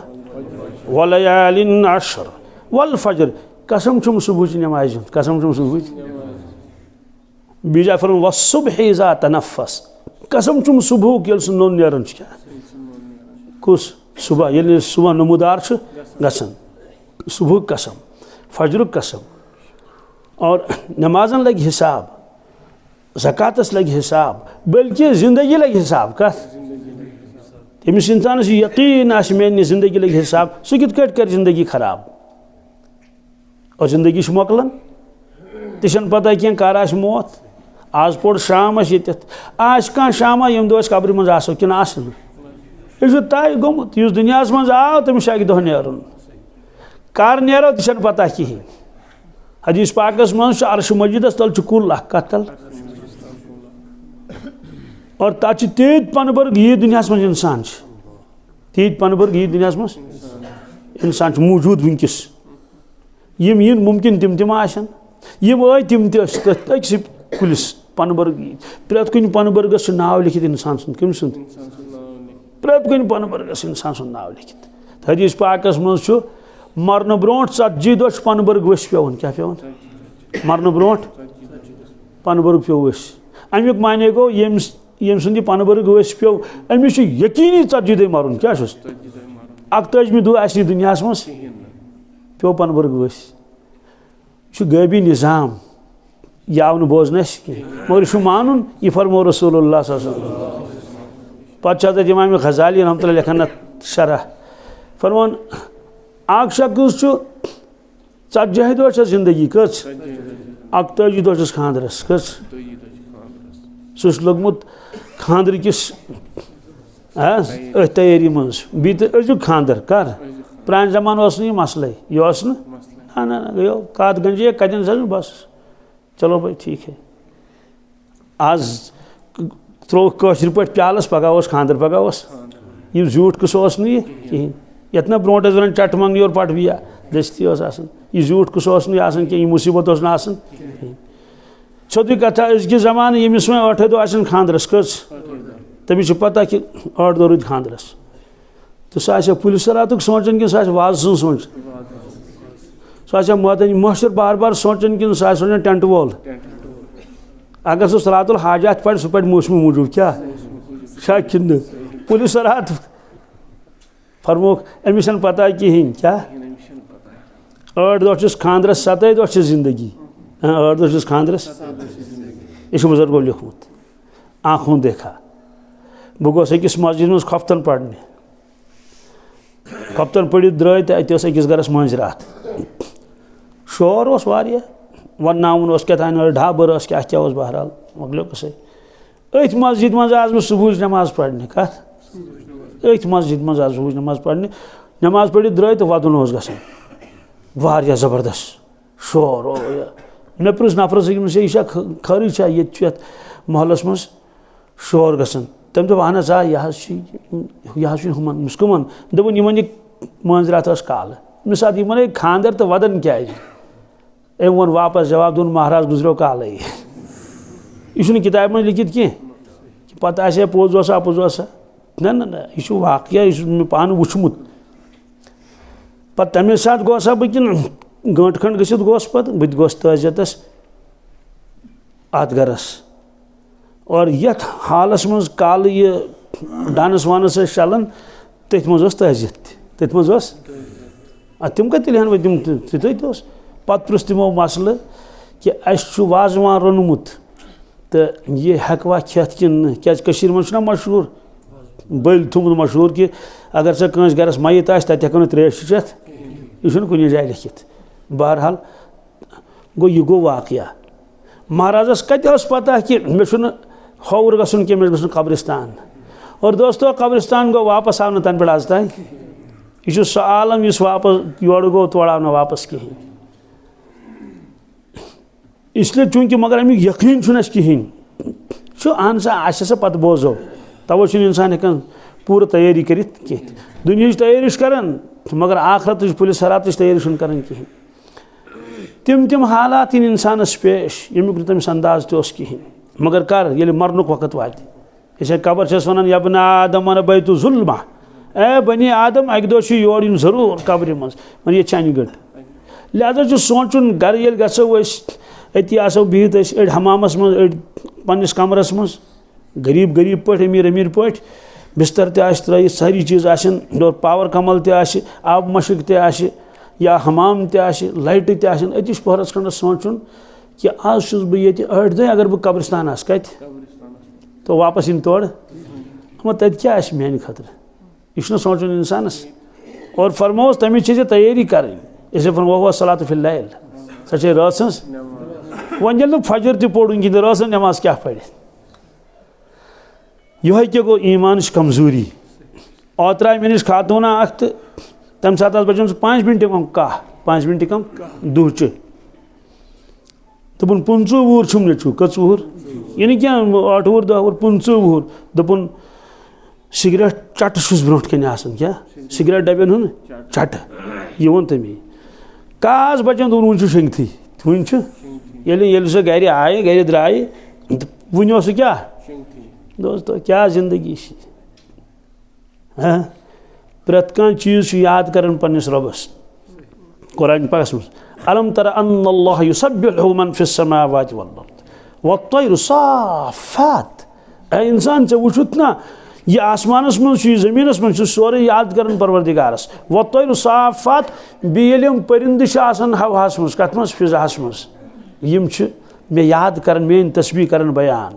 वलयालिन अशर वल फजर कसम छुम सुबह नमाज कसम छुम सुबह बीजा फिर वसुबह इज़ा तनफ़्फ़स कसम छुम सुबह ये नोन नेरन क्या कुस सुबह ये सुबह नमूदार गसन सुबह कसम फजर कसम और नमाजन लग हिसाब ज़कातस लग हिसाब बल्कि जिंदगी लग हिसाब कत तमिस इंसानस यकीन मे जिंदगी लग हिसाब सह कित कर जिंदगी खराब और जिंदगी मोकलन तन पता कह कर आस मौत आज पोर शाम ये आज कह शामा यम दो कब्र मज आसो कि यह तय गोमुत इस दुनिया मज आव तमिस अक दह नेरुन कर नेरो तन पता कहें हदीस पाकस मज अर्श मजीदस तल कुल कत तल और तत तीत पनबर्ग यह दुनिया मज इंसान तीत पनबर्ग यह दुनिया मज इंसान मौजूद वनकस यम इन मुमकिन तम आसन यम आई तम तक कुलिस पनबर्ग प्रेत कुन पनबर्गस नाव लिखित इंसान सुन कम सुन प्रेत कुन पनबर्गस इंसान सुन नाव लिखित हदीस पाकस मज मरन ब्रोट 40 दोह पनबर्ग वस पेवन क्या पेवन मरन ब्रोट पनबर्ग पे वस अमुक माने गो यम सुंद पनबर्ग वस पे अमिस यकीनी 40 दोह मरुन क्या 41 दोह आस दुनिया मज पे पनबर्ग वस गैबी निज़ाम यह आव बोजन मगर यह मानुन यह फरमो रसूलुल्लाह सल्लल्लाहु अलैहि वसल्लम पे इमाम ग़ज़ाली रहमतुल्लाह लेखन शरह फरमान अख शख्स 40 दह जिंदगी कस 41 दह खानदरस कस सह लोगमुत खानदर किस तैयारी मज बी तो अजुक खानदर कर प्रान जमान यह मसल यह ना गयो कत गंजे कदन सज बस चलो भाई ठीक है आज त्रो कशर पे प्यालस पगह खानदर पगह यह झूठ कस नी कहें ये ब्रोट वन चट मंगनी और पट बिया दस्ती यह झूठ कस कह मुसीबत ना सोदी कथा अजक जमान यमिस वो 8 दह खानदरस कस तमिस पता कि 8 दह रुद खानदरस तो सह पुलिस रातुक सोचन कि सह वाज सुन सोच सह मदन मशर बार बार सोचन कि सह सोचन टेंट वोल अगर सह सलातुल हाजात पढ़ सह पढ़ मौसम मूजूब क्या शक पुलिस रात फरमोक अमिस पता कहें क्या 8 दह खानदरस 27 दह जिंदगी 8 दह खानदरस यह बुजुर्गो लिखमुत आँखों देखा बह गोस अकिस मस्जिद मज खफ्तन पढ़ने खफ्तन पढ़ित द्राय तो अत अकिस गरस मंज रात शोर वनावन क्या तान ढाबर क्या बहरहाल मकलो कसे अथ मस्जिद मज आज बह सुबह नमाज पढ़ने कत अथ मस्जिद मज आज सुबह नमाज पढ़ने नमाज पढ़ित द्राय तो वदन गसान ज़बरदस्त शोर मे पृछ नफरस यह खरी ये महलस मज शोर गसान तम दोप अहन आ यह कमन दोपन यह मंज रात काल मिस यमन खानदर तो वदन क्या अम वो वापस जवाब दोन महाराज गुजरो काल यह किताब में लिखित कह पता आसे पोज अपोज ना ना ना यह वाकया यह पान वुचमुत पत तमे साथ गोसा बह कि गंट खंड गसित गोस पत बह गोस तजियतस अत गरस और यथ हालस मज काल यह डानस वानस चलान तथ मज तजियत तथ मज तम कत तेल तम तथ पत पृछ तमो मसल कि अस वाजवान रोनमुत तो यह हेकवा खेत कि क्या मज मशहूर बल थोमुत मशहूर कि अगर सह कंस गरस मयत तत हेको त्रेश चेत यह कुछ जाए लिखित बहरहाल गो यह गो वाकया महाराजस कत पता कि मे हौर गसन कि मे गसन कब्रिस्तान और दोस्तों कब्रिस्तान गो वापस आव तन पे आज तान यह सह आलम इस वापस योर गो तोड़ आव वापस कहें इसलिए चूंकि मगर अमुक यकीन कहें अहन सा पत बोजो तवे इंसान हेकान पूरा तैयारी कर दुनिया तैयारी करान मगर आखरत पुलिस हरात तैयारी करान कहें तम हालात इन इंसानस पेश यमुक तमिस अंदाज तोस कहें मगर कर ये मरनुक वक्त वात इसे कबर वन यबन आदम मन बैतु जुल्मा ए बनी आदम अक दो योर इन जरूर कब्र मज मन ये चान गट लिहाजा सोचुन गर ये गो अति आसो बिहित अड़ हमामस मज अड़ पन्निस कमरस मज गरीब गरीब पे अमीर अमीर पे बिस्तर त्रित सारी चीज़ और पावर कमल आब मशक या हमाम लाइट अतिश पहरस खंड सोचुन कि आज छुस बह ये 8 दह अगर बह कब्रिस्तान आस कत तो वापस इन तोड़ मगर तत क्या मेन खतर यह सोचुन इंसानस और फरमोस तमिस तैयारी करें इसे फरमो सलात फिल लैल सह रात सज वन ये फजर तह पोड़न कि रात नमाज क्या पढ़ यह क्या गो ईमान कमजोरी ओत्राय मे नश खातूना अख तम सात बचम 5 मिनट कम कह 5 मिनट कम दुह दोपन 15 वुहर छुम ने छु कच वुहर यह ना क्या 8 वुहर 10 वुहर 15 वुहर दोपन सिगरेट चट छुस ब्रोट कन आसन क्या सिगरेट डबन हुन चट यह वो तमी काज बचन दोन वन शंगथी वन ये सह गर आए गर द्राय वन क्या दोस्तों क्या जिंदगी प्रत कह चीज़ याद कर पन्निस रबस कुरान पाकस मज अलम तर अन्नल्लाह युसब्बिहु मन फिस समावाति वल अर्द वत्तैरु साफ़ात इंसान चे वुचुत ना यह आसमानस मज ज़मीनस मज सोरे याद कर परवरदिगारस वत्तैरु साफ़ात बेयम परिंद हवास मज कत मज फिजाहस मज यम मे याद कर मेन तस्बीह कर बयान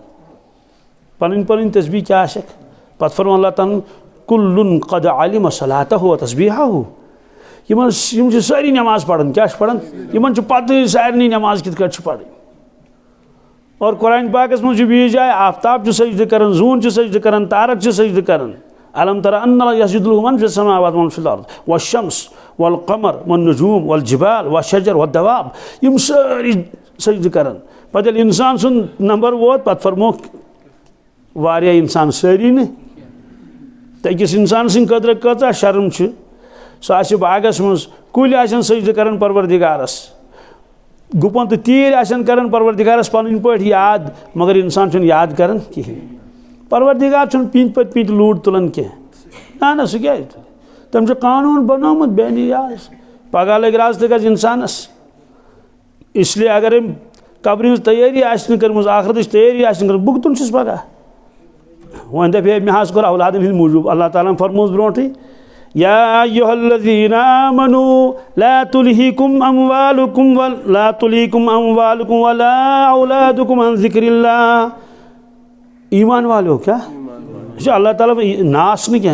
पन पन तस्बीह क्या पत फरमान अल्लाह ताला कुल्लुन क़द अलिम सलातहु व तस्बीहहु यम सारी नमाज पढ़न क्या पढ़न यमन पता सारे नमाज कित पढ़ और कुरान पाकस मज भी जाए आफ्ताब सजद कर जून सजद कर तारक सजद कर अलम तरा अन्ना यसजुदु मन फिस समावाति व फिल अर्द वश्शम्स वल क़मर वन नुजूम वल जिबाल व शजर व दवाब यम सारी सजद कर पत इंसान सुन नंबर वोत पत फरमो वारिया इंसान सारी न तो अकिस इंसान सद खतर कचा शर्म सह बागस मज कुल सजद कर परवरदिगारस गुपन तो तीर कर परवरदिगारस पन पे याद मगर इंसान याद कर कहें परवरदिगार पिंद पे पिंद लूट तुलान कह ना सह क्या तम कानून बनोमुत बेनियाज पगह लग राज तक इंसानस इसलिए अगर कब्र तैयारी कर आखरत तैयारी कर भुगतुन पगह वन दपे मे कोर औलादन हिंद मूजूब अल्लाह ताला फरमोस ब्रोटे या अय्युहल्लज़ीना आमनू ला तुल्हिकुम अमवालुकुम वला औलादुकुम अन ज़िक्रिल्लाह ईमान वालो क्या अल्लाह ताला नास न क्या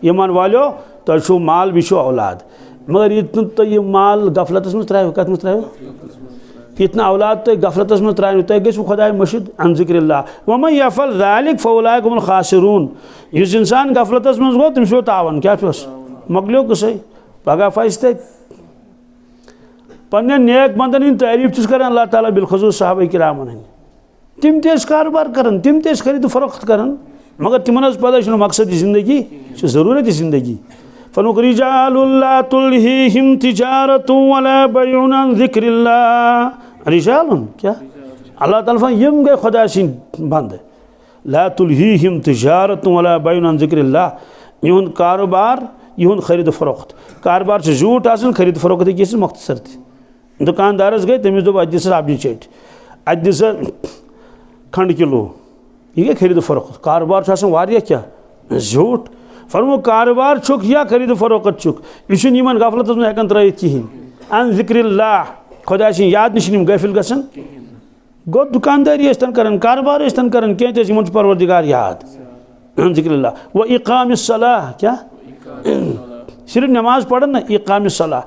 ईमान वालो तो माल भी औलाद मगर इतन तो ये माल गफलत में त्रायो कत में त्रायो इतना औलाद तो गफलत में त्रायो तो गो खुदा मशीद अन ज़िक्रिल्लाह वमन यफ़अल ज़ालिक फ़उलाइका हुमुल ख़ासिरून इस इंसान गफलत में गो तम तावन क्या मकलो कस पगह फस पे नेक बंदन हंद तारीफ कर अल्लाह ताला बिलखसूस सहाबा किरामन हंद तम कारोबार कर तम खरीद फरोख्त कर मगर तिमन पता मकसद ज़िंदगी ज़रूरत ज़िंदगी फनुक रिजालुन ला तुल्हिहिम तिजारतुन वला बैउन अन ज़िक्रिल्लाह रिजालुन क्या अल्लाह ताला यम गए खुदा सिंद बंद ला तुल्हिहिम तिजारतुन वला बैउन अन ज़िक्रिल्लाह इहुंद कारोबार इहुंद खरीद फरोख्त कारोबार झूठ आसन खरीद फरोख्त किस मख्तसर थ दुकानदारस गए तमिस दोप अत सब्जी चट अत दिस खंड किलो यह गई खरीद फरोख्त कारोबार वारिया क्या झूठ फरमो कारोबार छुक या खरीद फरोख्त छुक यह गफलत में हेकन त्रयित कहें अन ज़िक्रिल्लाह खुदा याद नश गफिल गसन गो दुकानदारी कर कारोबार कर कह परवरदिगार याद अन ज़िक्रिल्लाह व इक़ामिस सलाह क्या सिर्फ नमाज पढ़न ना इक़ामिस सलाह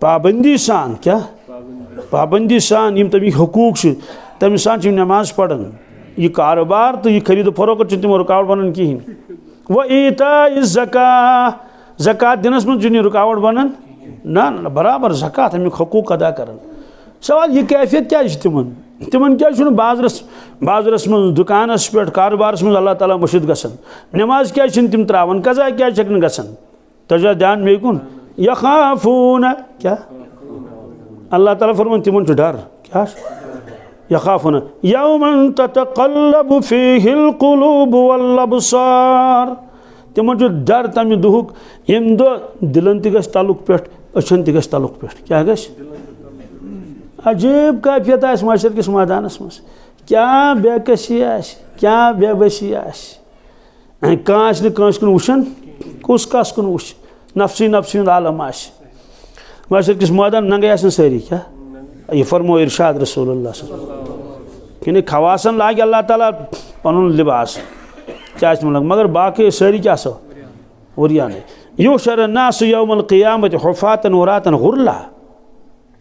पाबंदी सान क्या पाबंदी सान यम तमिक हकूक तम सान नमाज पढ़न यह कारोबार तो यह खरीद फरोख्त तमो रुकावट बनन कहें व ईताइज़ ज़कात दिनस में रुकावट बनन ना ना बराबर ज़कात अमुक हकूक अदा कर सवाल यह कैफियत क्या तिमन तिमन क्या बाजरस में दुकानस पे कारोबारस में अल्लाह ताला मशीद गसन नमाज क्या तिम त्रावन कज़ा क्या गसन तजा ध्यान मे कुन यखाफून क्या अल्लाह ताला फरमान तिमन डर क्या यखाफून यौमन ततक़ल्लबु फ़ीहिल क़ुलूब वल अब्सार तिमन डर तमि दुहुक यम दो दिलन त गस तालुक पे अछन त गस तालुक पे क्या गस अजीब कैफियत माशर किस मैदानस मज क्या बेकसी क्या बेबसी कस कुन वुन कुस कस कुन वो नफसी नफसी आलम माशर किस मैदान नंगे सारी क्या यह फरमो इरशाद रसूलुल्लाह कि खवासन लाग अल्लाह ताला पन लिबास क्या मगर बाकी सारी क्या सो वरिया युहशर नास यौमल क़ियामत हुफ़ातन उरातन गुरला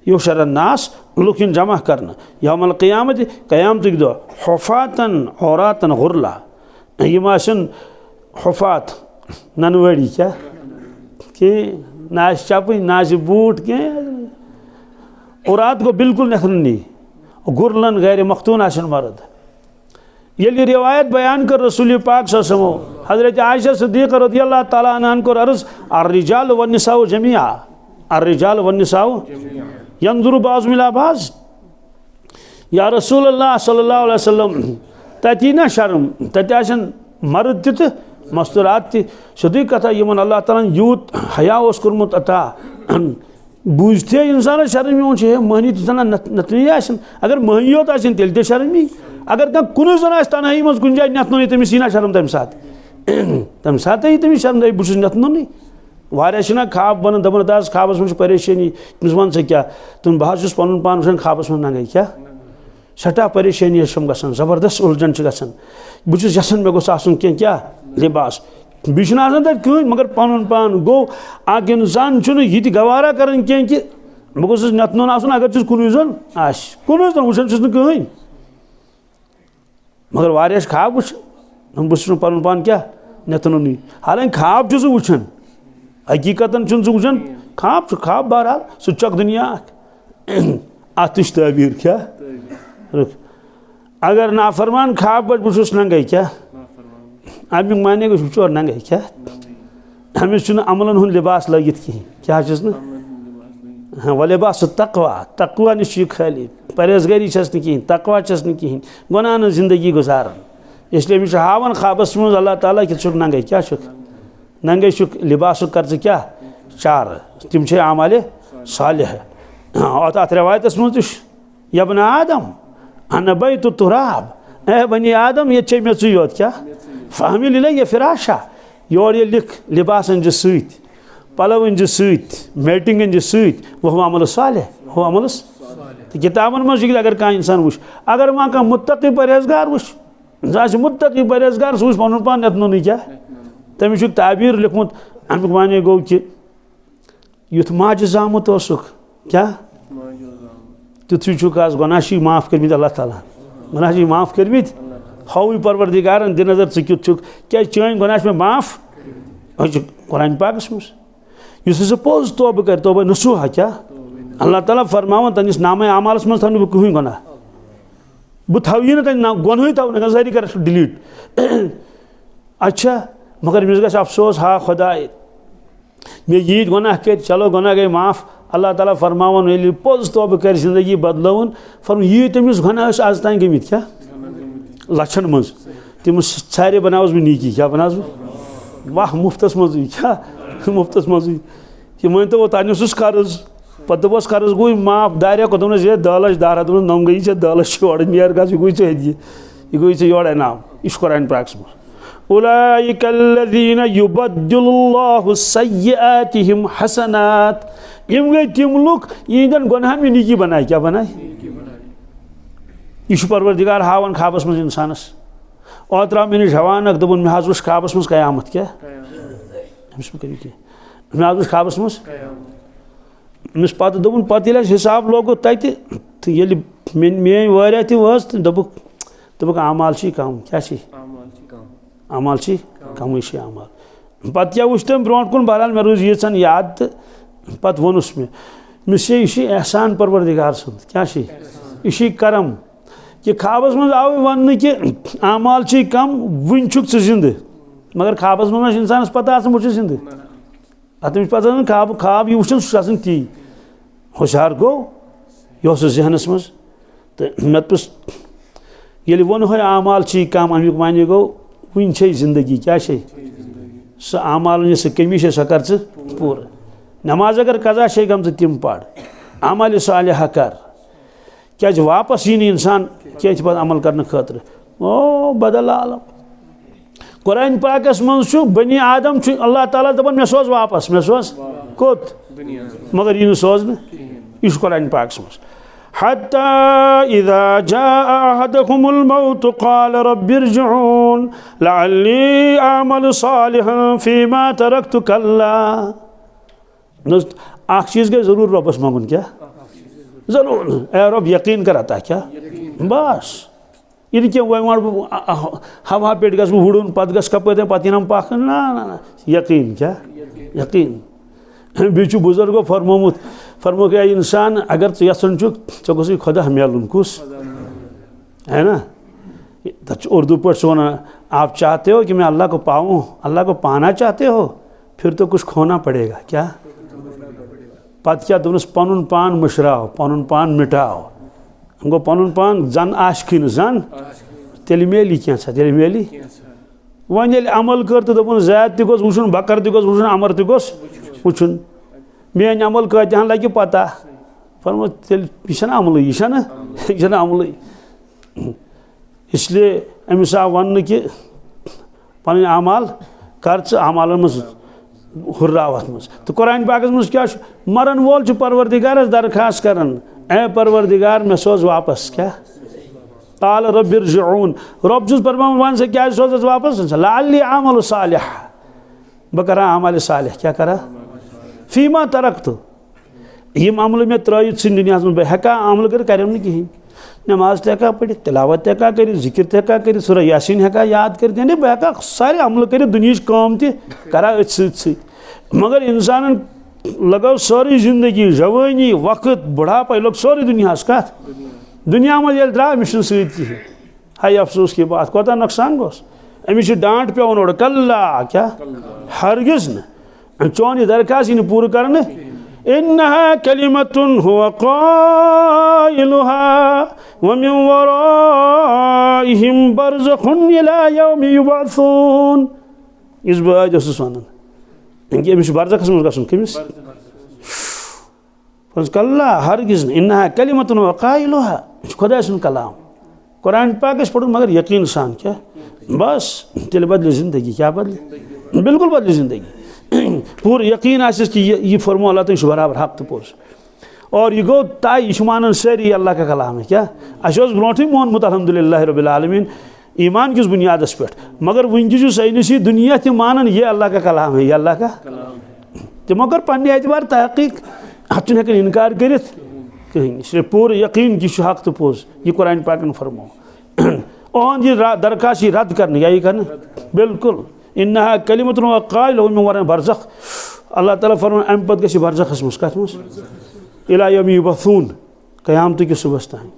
युहशर नास लुक जमा करना यौमल क़ियामत क़यामत दो हुफ़ातन औरातन गुरला यम हुफ़ात ननवड़ी क्या कि ना चपन ना बूट कह औरात को बिल्कुल नखनी गुरलन गैर मख्तून आसन मर्द ये रिवायत बयान कर रसूल पाक सल्लल्लाहु अलैहि वसल्लम हज़रत आयशा सिद्दीक़ा रज़ियल्लाहु ताला अन्हा को अर्ज़ अर्रिजाल वन्निसाउ जमीआ अर्रिजाल वन्निसाउ यंजुरु बाज़ुहुम इला बाज़ या रसूलल्लाह सल्लल्लाहु अलैहि वसल्लम तती ना शर्म तती आसन मर्द त मस्तूरात त सदी कथा यमन अल्लाह ताला यूत हया ओस कोरमुत अता बूझते इंसान शर्म यवन महनी तना नतनी अगर महनी योत तेल ते शर्मी अगर कह कुन जन तनहाई मज कुन जाए नथन तमिस यी शर्म तम सात यी तमिस शर्म बहुत नथन वारिया खाब बन दपन दास खाबस में परेशानी तमिस वन क्या तुम बहुत पन पान वुचान खाबस में नंगे क्या सटा परेशानी गसान जबरदस्त उलझन गसान बहुत यसान मे गोस आसन क्या लिबास बिना तक मगर पन पान गो अक इंसान यह गवारा कर कि बह गोस नतन अगर कुन जन कुन जन वुचान कहें मगर वारिया ख्वाब वुचान बह पन पान क्या नतन हालांकि ख्वाब वुचान हकीकतन वुचान ख्वाब बहरहाल सह दुनिया अत तबीर क्या अगर नाफरमान ख्वाब बस नंगे क्या अमिक माने गो नंगे क्या अमिस अमलन हूँ लिबास लगित कहें क्या हाँ व लिबास तकवा नश खाली परहेजगारी कहें तकवा कहें गुनाह न जिंदगी गुजारन इसलिए अमिस हावन ख्वाबस मज अल्लाह ताला कि नंगे क्या नंगे लिबास कर क्या चार तिम आमाल सालिह अत रवायतस मज यबन आदम अन बैत तुराब ए बनी आदम ये चे मे योत क्या फहमिल इलैया फिराशा योर ये लिख लिबासन सत पलवन सत मेटिंगन सत वह अमल सालिह वह अमल तो किताबन मज अगर कह इंसान वुच अगर वहाँ कह मुत्तकी परहेजगार वुच जहाँ मुत्तकी परहेजगार सह पन पान नतन क्या तमिस ताबीर लिखमुत अमिक माने गो कि युथ माजिज आमुत क्या तुथु आज गुनाशी माफ करमित अल्लाह ताला गुनाशी माफ करमित हाउ परवरदिगारन दि नजर ुत क्या चान गुनाह में माफ कुरान पाकस मज पोज तोब कर तोब नसूहा क्या अल्लाह ताला फरमावन तनिस नाम आमालस मज थो कहीं गुनाह बह थी ना गुनह थो सारी कर डिलीट अच्छा मगर अमिस गो अफसोस हा खुदा मे यीत गुनाह कर चलो गुनाह गई माफ अल्लाह ताला फरमावन ये पोज तोब कर जिंदगी बदलवन फरम यी तमिस गुनाह आज तान गमित क्या लक्षन मज तम सारे बनावस बह नीकी क्या बनास बह वाह मुफ्तस मज क्या मुफ्तस मज ये मान तो तस कर्ज पे दोपस कर्ज गई माफ दारिया को दोपस ये 10 लाख 10 दोपस नम गई 10 लाख योर नीर ग गई ये गई योर इनाम यह कुरान पाकस मज उलाइका अल्लज़ीना युबद्दिलुल्लाहु सय्यआतिहिम हसनात यम गई तिम लुक यहन गुनाह में नीकी बनाए क्या बनाए यह परवरदिगार हावन ख्वाबस मज इंसानस ओत्र मे नश हवान दोपन मे हज ख्वाबस मज कयामत क्या मे हज ख्वाबस मज अमिस पत दोपन पत हिसाब लोगो तत तो ये मे वारिया तज तो दोपक आमाल कम क्या अमाल कम अमाल पत क्या वुच तम ब्रोट कुन बहरहाल मे रोज यीचन याद तो पत वोनुस मिस यह एहसान परवरदिगार सुंद क्या यह करम कि ख्वाबस मज आव वन कि आमाल कम वन जिंद मगर ख्वाबस मज इंसानस पता बह जिंद अतमिस पता ख्वाब यह वुचन सह ती होशियार गो यह जहनस मज तो मे पुस ये वोन हो आमाल कम अमुक माने गो वन जिंदगी क्या सह आमाल सह कमी सह कर पूर नमाज अगर कज़ा शे गम तिम पढ़ अमल सालिहा कर क्या वापस यी इंसान क्या पे अमल करने खतर ओ बदल आलम कुरान पाकस मज बनी आदम अल्लाह ताला दपान मे सोज वापस मे सोज कोत मगर यह सोज यह कुरान पाकस मज हत्ता इज़ा जाअ अहदहुमुल मौत क़ाल रब्बि इरजिऊन लअल्ली अअमलु सालिहन फीमा तरक्तु कल्ला अख चीज़ गए जरूर रबस मांगुन क्या जरूर ए रब यकीन कर अता क्या बस इन क्या हवा पे गस हुड़न पत गस कप पत इन पाख ना ना यकीन क्या यकीन बी बुजुर्गो फरमो क्या इंसान अगर चे यसान चे गोस खुदा मेलुन कुस है ना उर्दू पे वन आप चाहते हो कि मैं अल्लाह को पाऊँ अल्लाह को पाना चाहते हो फिर तो कुछ खोना पड़ेगा क्या पत क्या दोनों पन पान मुशराओ पन पान मिटाओ गो पन पान जन आशि जन तेल मेली क्या तेल मेली वन ये अमल कर तो दोपन जैद तोस वुचन बकर तोस वुचन अमर तोस वुचन मेन अमल कतहन लगे पता फरमो तेल यह अमल यह अमल इसलिए अमिस आव वन कि पन अमाल कर अमालन मज हुर्रावत मज तो कुरान पाकस मज क्या मरन वोल परवरदिगारस दरखास्त करन ए परवरदिगार मे सोज वापस क्या काल रब्बि इरजिऊन रब जुस फरमान वन से क्या सोज वापस लअल्ली अअमलु सालिह बह करा अमाल सालिह क्या करा फीमा तरक तो यम अमल मे त्रित दुनिया बह हेका अमल कर करम कहीं नमाज तक पढ़ तिलावत तक कर जिक्र तक कर सूरह यासीन हेका याद कर यानी बह हेका सारे अमल कर दुनिया काम तरा अथ मगर इंसान लगाओ सारी जिंदगी जवानी वक्त बुढ़ापा लोग सारी दुनिया कत दुनिया में ये द्रा अमिस कहें हाय अफसोस की बात कोता नुकसान गोस अमिस डांट पेवन और कल्ला क्या हरगिज न चौन यह दरखास्त यह पूर करने इन्नहा कलिमतुन हुवा क़ाइलुहा व मिन वराइहिम बरज़खुन इला यौमि युबअसून इस बात ओसुस वनान इनके अमिस बरज़खस मज गसुन कमिस कल्ला हरगिज इन्नहा कलिमतुन हुवा क़ाइलुहा खुदा सुन कलाम कुरान पाक पढ़ मगर यकीन सान क्या बस तेल बदले जिंदगी क्या बदले बिल्कुल बदले जिंदगी पूरा यकीन आसिस कि ये फरमो अल्लाह तो बराबर हक तो पोस और यह गो ताई यह मानन सारी अल्लाह का कलाम है क्या अस ब्रोटे मोनमुत अल्हम्दुलिल्लाह रब्बिल आलमीन ईमान किस बुनियादस पे मगर वनकि सैनसी दुनिया तह मानन यह अल्लाह का कलाम है यह अल्लाह का तमो कर पन्ने एतबार तहकीक अत इनकार कर कहीं पूरे यकीन कि हक तो पोज यह कुरान पाक फरमो ओहद यह दरखास्त रद्द करने या करना बिल्कुल इन्नहा कलिमतुन हुवा क़ाइलुहा व मिन वराइहिम बरज़ख अल्लाह ताला फरमान अम पत गछि बरज़खस मस कत मस इला यौमि युबअसून क़यामत कि सुबह तान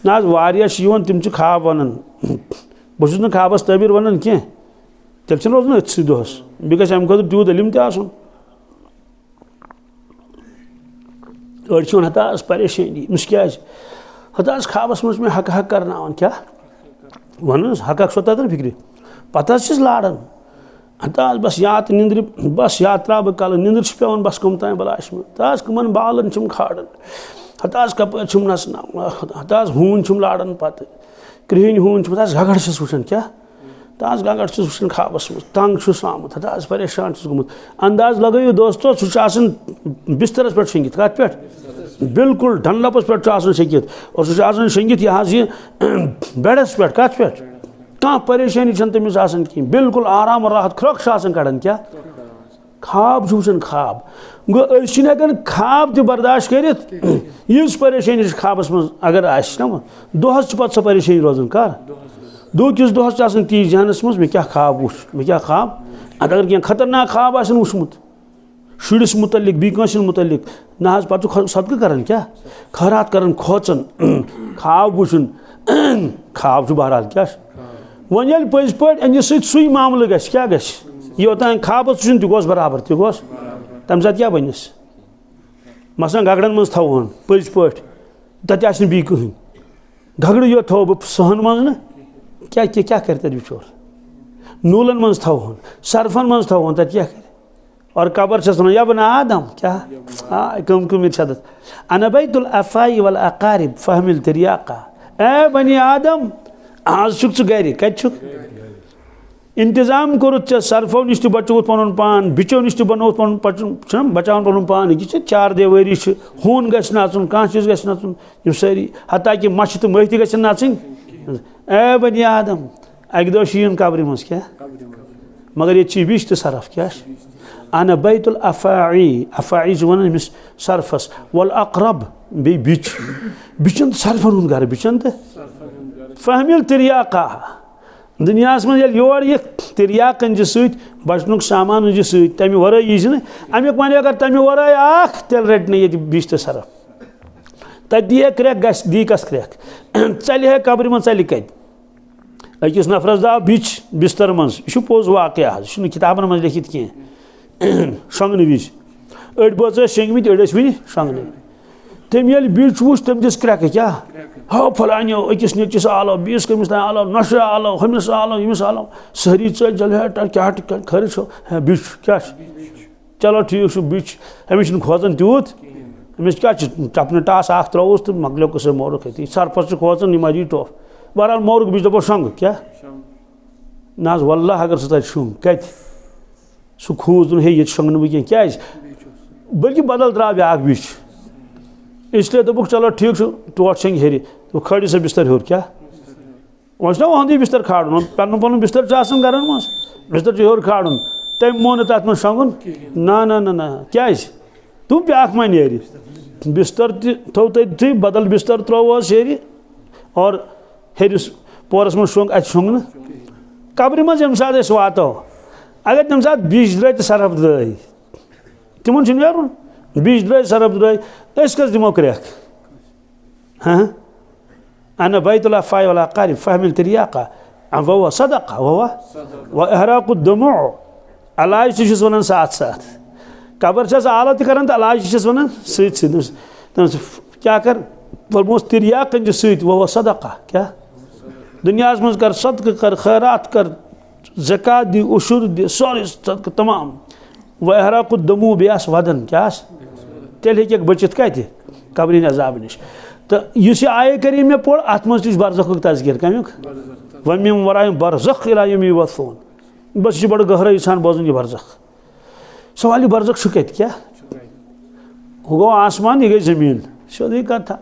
ना वारिया तिम ख्वाब वनान बहुत न ख्वाबस तबीर वनान कह तेल रोजन अथसी दोहस बह गि अम खुद तूत इल्म तन अड़ हताश परेशानी मुझ क्या हताश ख्वाबस मज मे हक हक करना क्या वन हक हक सो तन फिक्र पता लाड़न हताश बस यात निंद्र बस यात त्रा बह कल निंद्र पेवान बस कम तान बलाश में हताश कमन बालन खाड़न हताश कप नसना हताश हून लाड़न पत कृहन हून हताश गगड़ वुचान क्या ताज गगड़ वुचान ख्वाबस मज तंग आमुत हताश परेशान गुमुत अंदाज लगो दोस्तों सह बिस्तरस पे शंगित कत पे बिल्कुल डनलपस पे शंगित और सह शंगित यह बेडस पे कत पे कह परेशानी तमिस कहीं बिल्कुल आराम और राहत ख्रख कड़न क्या ख्वाब वुचान ख्वाब गो हेकान ख्वाब तह बर्दाश्त कर परेशानी ख्वाबस मज अगर आना दोहस पे सह परेशानी रोजान कर दो किस दोहस तीज जहनस मज मे क्या ख्वाब वुच मे क्या ख्वाब अगर कह खतरनाक ख्वाब वुचमुत शुरिस मुतलिक बी मुतलिक ना पे सदक़ कर क्या खैरात कर खोचन ख्वाब वुचन ख्वाब बहरहाल क्या वन ये पज पे अमिस सही मामल क्या योतान ख्वाबस वुचन तह बराबर तह तम सात क्या बनस मसलन गगड़न मज थवन पज पे तत बी कहीं गगड़ यो थो बह सहन मज न क्या क्या कर तत बिचोर नूलन मज थवन सरफन मज थवन तत क्या कर और कबर वन या बना आदम क्या कम इर्शादत अना बैतुल अफ़ाई वल अक़ारिब फ़हमिल तिरियाक़ा ए बनी आदम आज गर कत इंतजाम कोरुत सरफो नश बचोत पन पान बिचो नश बनोत पन बचान पन पान यह 4 वरी हून गि नचुन कह चीज गि नचुन सारी हता कि मश तो मह ग नचन ए बनी आदम अक दो शीन कब्र मज क्या मगर ये बिच तो सरफ क्या अना बैतुल अफ़ाई अफ़ाई वन अमिस सरफस वल अक़रब बे बिच बिचन तो सरफन हूं घर बिचन तो फ़हमिल तिरियाक़ा दुनिया मज योर यह तिरियाकन बचन सामान तमें वर यी अमुक वन अगर तमें वर तेल रट ये बिच तो सरफ तत दिहे क्रैक दीकस क्रैक चल है कब्र मज चल कत अकिस नफरस दाव बिच बिस्तर मज यह पोज वाक़या किताबन मज लिखित कह शंगन विज अड़ बच शंगमित अड़ वन शंगन तम ये बिच वुच तम दिस क्रैक क्या हाँ फलानो अकिस नचिस आलो बीस कमिस आलो नश आलो हमिस आलो यमिस आलो सारी चल चल है क्या खर बिच क्या चलो ठीक बिच अमिस खोचन तूत अमिस क्या टपन टास त्रोस तो मकलो कस मोरुक सरपस खोचन यह मजी टोफ बहरहाल मोरुक बिच दपो शंग क्या ना वल्लाह अगर सह शुंग कत सह खूज हे ये शंगन बह क्या बल्कि बदल द्रा ब्याक बिच इसलिए दोपुक चलो ठीक टोट शंग हेरी तो खड़ी से बिस्तर हूर क्या वह ना वहदी बिस्तर खाड़न पन पन बिस्तर गरन मज बिस्तर हूर खाड़न तम मोन तथ मज शंगुन ना ना ना ना क्या तुम ब्याख मा नेरि बिस्तर थो तथी बदल बिस्तर त्रोवस हेरि और हेरिस पोरस मज शोंग अत शोंग न कब्र मज यम साथ वातो अगर तम साथ बीज द्राय तो सरफ द्राय तिमन छ नेरुन बीज द्राय सरफ द्राय अस कस दिमो क्रेक हाँ अना बैतुल्लाह फाय वला क़ारिब फहमिल तरियाका वह सदका वह इहराक़ु दुमू अलाज तस वन साथ साथ कबर छस आला तन तो अलाज तस वन सत क्या कर फरमोस तिरिया कंज सत वह सदका क्या दुनिया मज कर सदक़ कर खैरात कर ज़कात दि उशुर दि सारे सदक़ तमाम वह इहराक़ु दुमू बेस वदन क्या तेल हे बचित कत कब्र अजाब नश तो इस आय करीम मे पोड़ अत मज बरज़ख तज़किर कमुक वमिन वराइहिम बरज़ख इला यौम युबअसून बस बड़ गहराई सान बोजन यह बरज़ख सवाल यह बरज़ख कत क्या वो गो आसमान यह गई ज़मीन सोदी कथा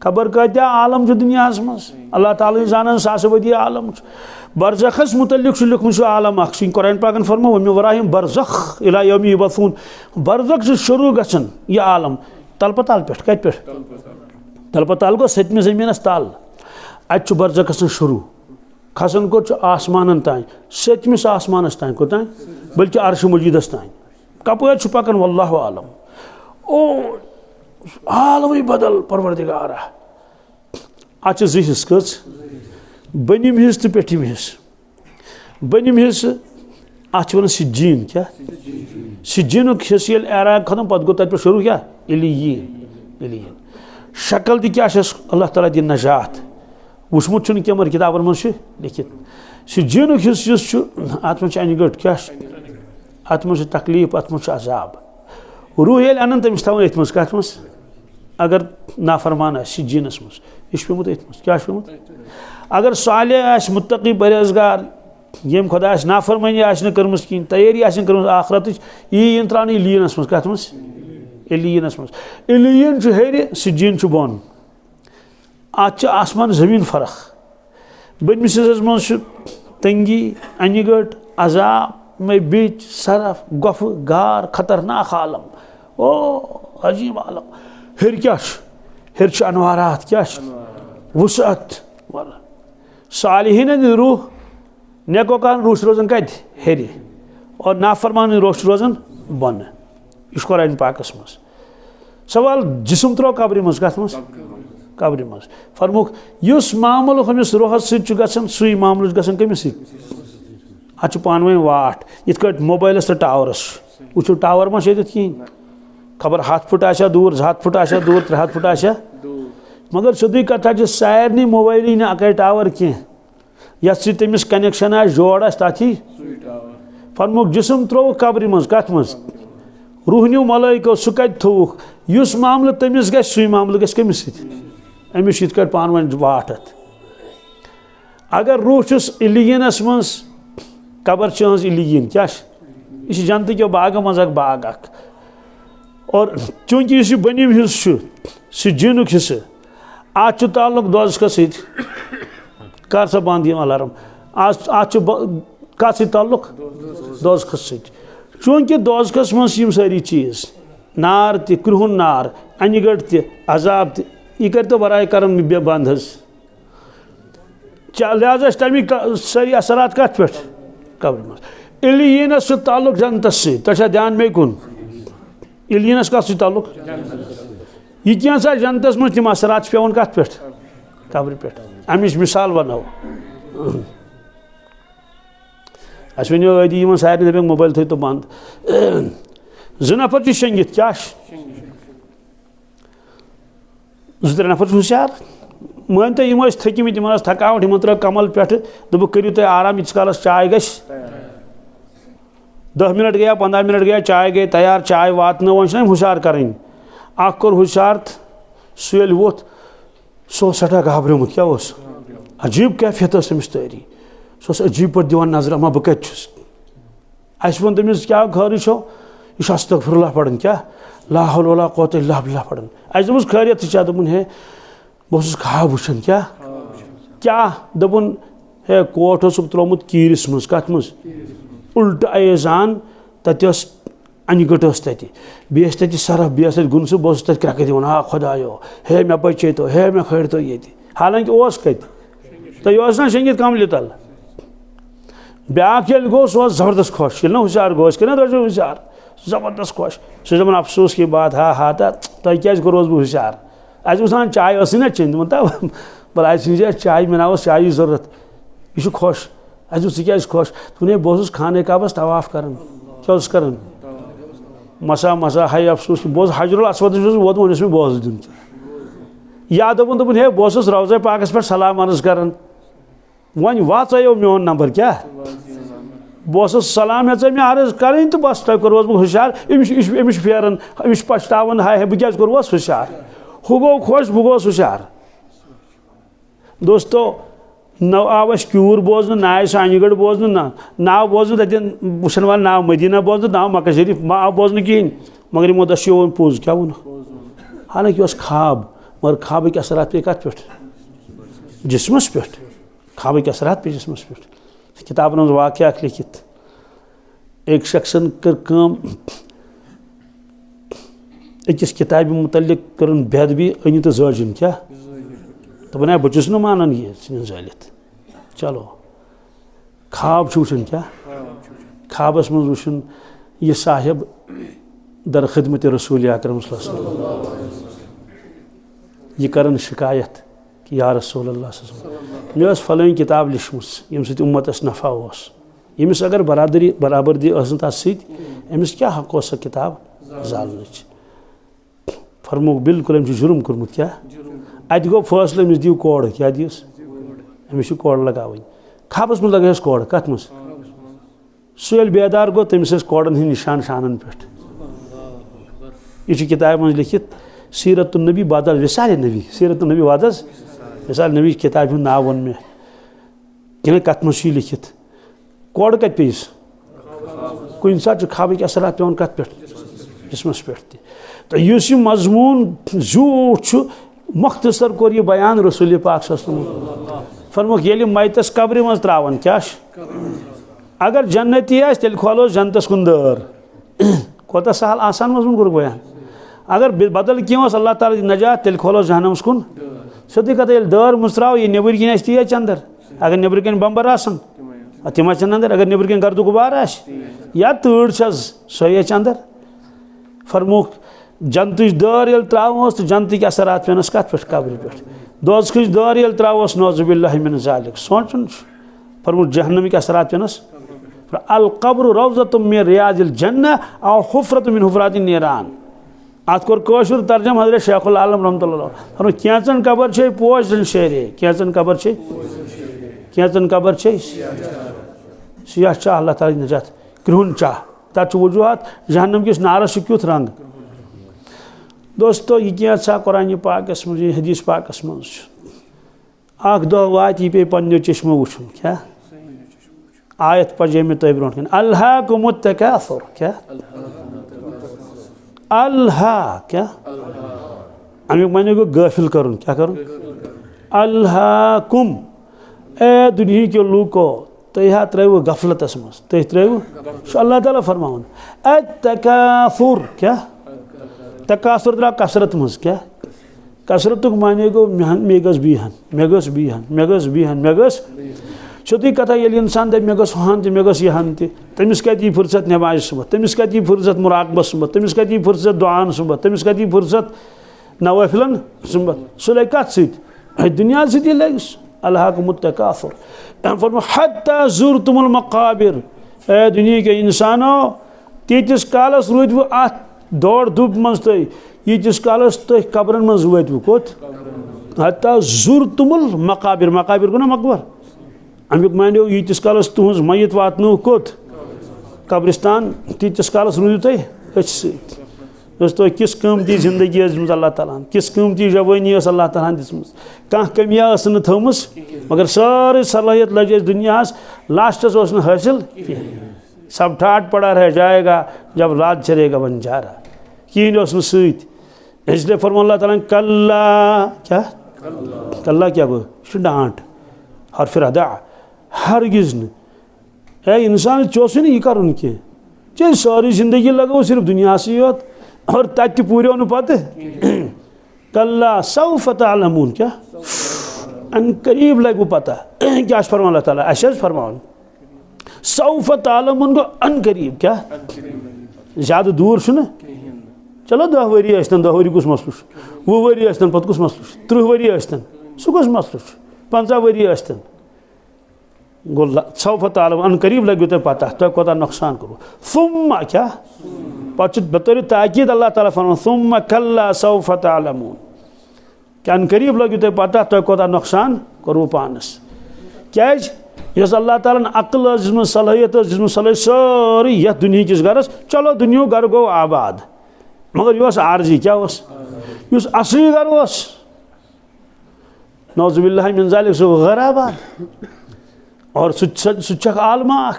खबर कत्या आलम दुनिया मज अल्लाह ताला जान सासवदी आलम बरज़खस मुतल्लिक लिखुत आलम कुरान पाकन फरमा वमिन वराइहिम बरज़ख इला यौम युबअसून बरज़ख शुरू गसन यह आलम तलपताल पे कत पे तलपताल गो सतम ज़मीनस तल अत बरज़खस शुरू खसन को आसमान तान सतमिस आसमानस तान कोतान बल्कि अर्श मजीदस तान कपर पकान वल्लाहु आलम ओ आलम बदल परवरदिगार अत हिस्स कच बनिम हिस्स तो पेठिम हिस्स बनिम हिस्स अत वन सिज्जीन क्या सिज्जीन हिस्स ये एराब खत्म पे गो तत पे शुरू क्या इलियीन शक्ल ति क्या अल्लाह ताला दिन नजात वुचमुत क्या मर किताबन मज लिखित सिज्जीन हिस्स अत मज अनगट क्या अत मज तकलीफ अत मज अजाब रूह ये अन तमिस थवन अत मज कत मज अगर नाफरमान सिज्जीनस मज यह पेमुत अत मज क्या पेमुत अगर सालिह आस मुत्तकी परहेजगार यम खुदा नाफरमानी कर्म कहीं तैयारी कर्म आखरत यी त्रान इलीनस मज कत मज इलीनस मज इलीन हेर सिज्जीन बोन अत आसमान ज़मीन फ़र्क बदमिस मज तंगी अनगट अजाब में बिच सरफ गफ गार खतरनाक आलम ओ अजीब आलम हेर क्या हेर अनवारात क्या वुसअत सालिहीन रूह नेकोकान रूह रोजन कत हेर और नाफरमान रूह रोजन बन यह कुरान पाकस मज सवाल जिस्म त्रो कब्र मज कत मज कब्र मज फरमुख युस मामल हमिस रूहस सत सुई मामल गसन कमिस अत पानवे वाट इत मोबाइलस तो टावरस वो टावर मा कहीं खबर 1 फुट आशा दूर 7 फुट आशा दूर 3 फुट आशा मगर सुधी कथा सारे मोबाइल ना अक टावर कह ये तमिस कनेक्शन आ जोड़ तथी फरमुख जिस्म त्रो कब्र मज कत मज रूह न्यू मलाइको सह कत थोक युस मामल तमिस ग सुई मामल गस कमिस अमिस ये पान वाट अगर रूह इलीनस मज कबर इलीन क्या यह जन्नत के बाग मज बाग और चूंकि इस बनिम हिस्स सिज्जीन हिस्स अत ताल्लुक दोज़ख सत कर सा बंद अलार्म अत कत ताल्लुक दोज़ख सत चूंकि दोज़खस मज सारी चीज़ नार त कृहुन नार अनगट त अजाब त यह कर तो बराए करम बंद लिहाजा तमिक सारी असरात कत पे कब्र मज इलीनस ताल्लुक जन्नत सह ध्यान मे कुन इलीनस कत ताल्लुक यह क्या सा जन्नत मज तम असरात पे कत पे कब्र पे अमिच मिसाल वनो अस वो अदी सारे दपन मोबाइल थो तो बंद 2 नफर शंगित क्या 2-3 नफर हुशियार मान तो यम थकिमत इन थकावट इन त्रो कमल पे दोप करू तुम आराम इस कालस चाय ग 10 मिनट गया 15 मिनट गया चाय गई तैयार चाय वात वो हुशियार करें कोर हुशियार सल वोथ सह सठा घाबरमुत क्या अजीब कैफियत अमिस तारी सह अजीब पे दिवान नजर मा बह कत अस वो तमिस क्या खैर छो यह अस्तगफिरुल्लाह पढ़न क्या ला हौल वला कुव्वता इल्ला बिल्लाह पढ़न अस दोपस खैरियत दोपन हे बह ख्वाब वुचन क्या दोपन हे कोट त्रोमुत कीरिस मज कत मज उल्ट ऐजान तस अनगट तथि बे सरफ बे गुनसु बस तथ क्रक दिवान हा खुदायो हे मे बचे तो हे मे खड़ तो ये हालांकि कत तो ना शंगित कमल तल ब्याक ये गो सह जबरदस्त खुश ना हुशार गो ना रोजो हुशार जबरदस्त खुश सह दपान अफसोस की बात हा तुम क्या कोस बह हुशार अस वसान चाय ना चेन दपान बल आज चाय मे ना चाय जरूरत यह खुश अस क्या खुश तुम बस खाने काबस तवाफ कर क्या कर मसा मसा हाय अफसोस बस हजरुल अस्वद वोत वन मे बस दिन या दोपन हे बस रौजा पाकस पे सलाम अर्ज कर वन वाचो मोन नंबर क्या बस सलाम ये मे अर्ज कर तो बस तुम कोस बह हुशार अमिश फेरन अमिश पछतावन हाय बह क्या कोस हुशार हु गो खुश बह गोस हुशार दोस्तों न आव क्यूर बोजन ना आय अनगढ़ बोजन ना नाव बोजन तन वुन वाल नाव मदीना बोजन नाव मक्का शरीफ आव बोजन कहें मगर यमो दस वो पोज क्या वो हालांकि ख्वाब मगर ख्वाब असरात पे कत पे जिस्मस पे ख्वाब असरात पे जिस्मस पे किताबन मज वाक़या लिखित एक शख्सन कर अकिस किताब मुतल्लिक कर बेदबी अन तो जजिन क्या तो बना बचुस न मानन ये जालित चलो ख्वाब वुन क्या ख्वाबस मज वुन यह साहिब दर खिदमत रसूल अकरम यह कर शिकायत कि या रसूल अल्लाह मे फलानी किताब लिखम यम सत उम्मतस नफ़ा यमिस अगर बराबरदी अमिस क्या हक सह किताब जालन फरमोक बिल्कुल अम जुर्म कोर्मुत क्या अत गो फैसले अमिस दिव कोड़ क्या दिस अमिस कोड़ लगावन ख्वाबस मज लगे कोड़ कत मज सह बेदार गो तमिस कोड़न हंद निशान शानन पे यह किताब मज लिखित सीरतुन्नबी बादल विसाल नबी सीरतुन्नबी बादल विसाल नबी किताब हूँ नाव वन मे कि कत मज लिखित कोड़ कत पेस कुन सात ख्वाब असरात पे कत पे जिस्मस पे तो इस मजमून झूठ मुख्तसर कोर यह बयान रसूल पाक फरमोक ये मैतस कब्र मज त्रावन क्या अगर जन्नती तेल खोलो जन्नतस कुन दर कोता सहल आसान मजमून कोर बयान अगर बदल क्या अल्लाह ताला नजात तेल खोलो जहनमस कुन सोदी कत ये दर मुस्त्राव ये नबर कन तीज अंदर अगर नबर कन बम्बर आसन तिम अंदर अगर नबर कन गर्द गुबार या तड़ सह अंदर फरमोक जन्त दर ये त्रावस तो जन्त असरात पेनस कत पे कब्र पे दोजख दर ये त्रावस नौजुबिल्लाहि मिन ज़ालिक सोचन फरमोक जहन्नमिक असरात पेनस अल कब्र रौज़तुम मिन रियाजिल जन्नह औ हुफ़रतुम मिन हुफ़रातिन नीरान अत कोर कशुर तर्जम हजरत शेखुल आलम रहमतुल्लाह कैचन कबर छे पोश शेरे कैचन कबर छे कैचन कबर छे सियाह चाह अल्लाह ताला नजात क्रुन चाह तत वजूहत जहन्नम किस नारस क्युथ रंग दोस्तों यह क्या कुरान पाकस मज हदीस पाकस मज अख दह वात यह पे पन्नो चश्मो वुचन क्या आयत पजे मे तुम ब्रो अल्हाकुमुत तकासुर क्या अल्हा क्या अमुक माने गो गाफिल करुन क्या करुन अल्हाकुम ए दुनिया के लूको तुह त्रो गफलतस मज तुह त्रो अल्लाह ताला फरमान तकासुर क्या तकासुर द्रा कसरत मज क्या कसरत माने गो मे गस बीहन मे गस बीहन मे गस बीहन मे गस सोदी कथा ये इंसान दे मे गस हन तो मे गस यहन तमिस कत यी फुर्सत नमाज सुबह तमिस कत यी फुर्सत मुराकबस सुबह तमिस कत यी फुर्सत दुआन सुबह तमिस कत यी फुर्सत नवाफिलन सुबह सह लग कत सत दुनिया सत लग्स अल्हाकुमुत तकासुर फरमा हत्ता ज़ुरतुमुल मक़ाबिर ए दुनिया के इंसानो तीतिस कालस रूद वो अत दौड़ धूप मज तुम यीतिस कालस तुम कब्रन मज वो कोत हत्ता ज़ुरतुमुल मक़ाबिर मक़ाबिर गो ना मकबर अमुक मानो यीतिस कालस तुहज मयत वातनो कोत कब्रिस्तान तीतिस कालस रूद तुम दोस्तों किस कीमती जिंदगी दिस अल्लाह ताला किस कीमती जवानी अल्लाह ताला दिसम कह कमिया थमस मगर सारी सलाहियत लगे दुनियास लास्टस हासिल सब ठाट पड़ा रह जाएगा जब रात चलेगा बंजारा कहीं सत इसलिए फरमा अल्लाह ताला कल्ला क्या कल्ला क्या गो डांट और फिर अदा हरगिज न है इंसान चोस यह कर कह सारी जिंदगी लगो सिर्फ दुनिया से योत और तत पूरे पत कल्ला सौफ तअलमून क्या अन करीब लगो पता क्या फरमान अल्लाह ताला फरमान सौफ तअलमून गो अन करीब क्या ज़्यादा दूर चलो 10 वरी 10 वरी कुछ मसलु 20 वरी पे कुछ मसलु 30 वरी सह कुछ मसलु 50 वरी गो सौफ तअलमून अन करीब लगो तुम पता तुम कोता नुकसान करो सुम्मा क्या पे बतौर ताकीद अल्लाह ताला फरमान सुम्मा कल्ला सौफ तअलमून क्या अन करीब लगो तुम पता तुम कोता नुकसान करो पानस क्या अल्लाह ताला अक्ल जिसमें सलाहियत सारी ये दुनिया किस गरस चलो दुनिया गर गो आबाद मगर यह आर्जी क्या असली गर नौजुबिल्लाहि मिन ज़ालिक सह गर आबाद और सह आलमा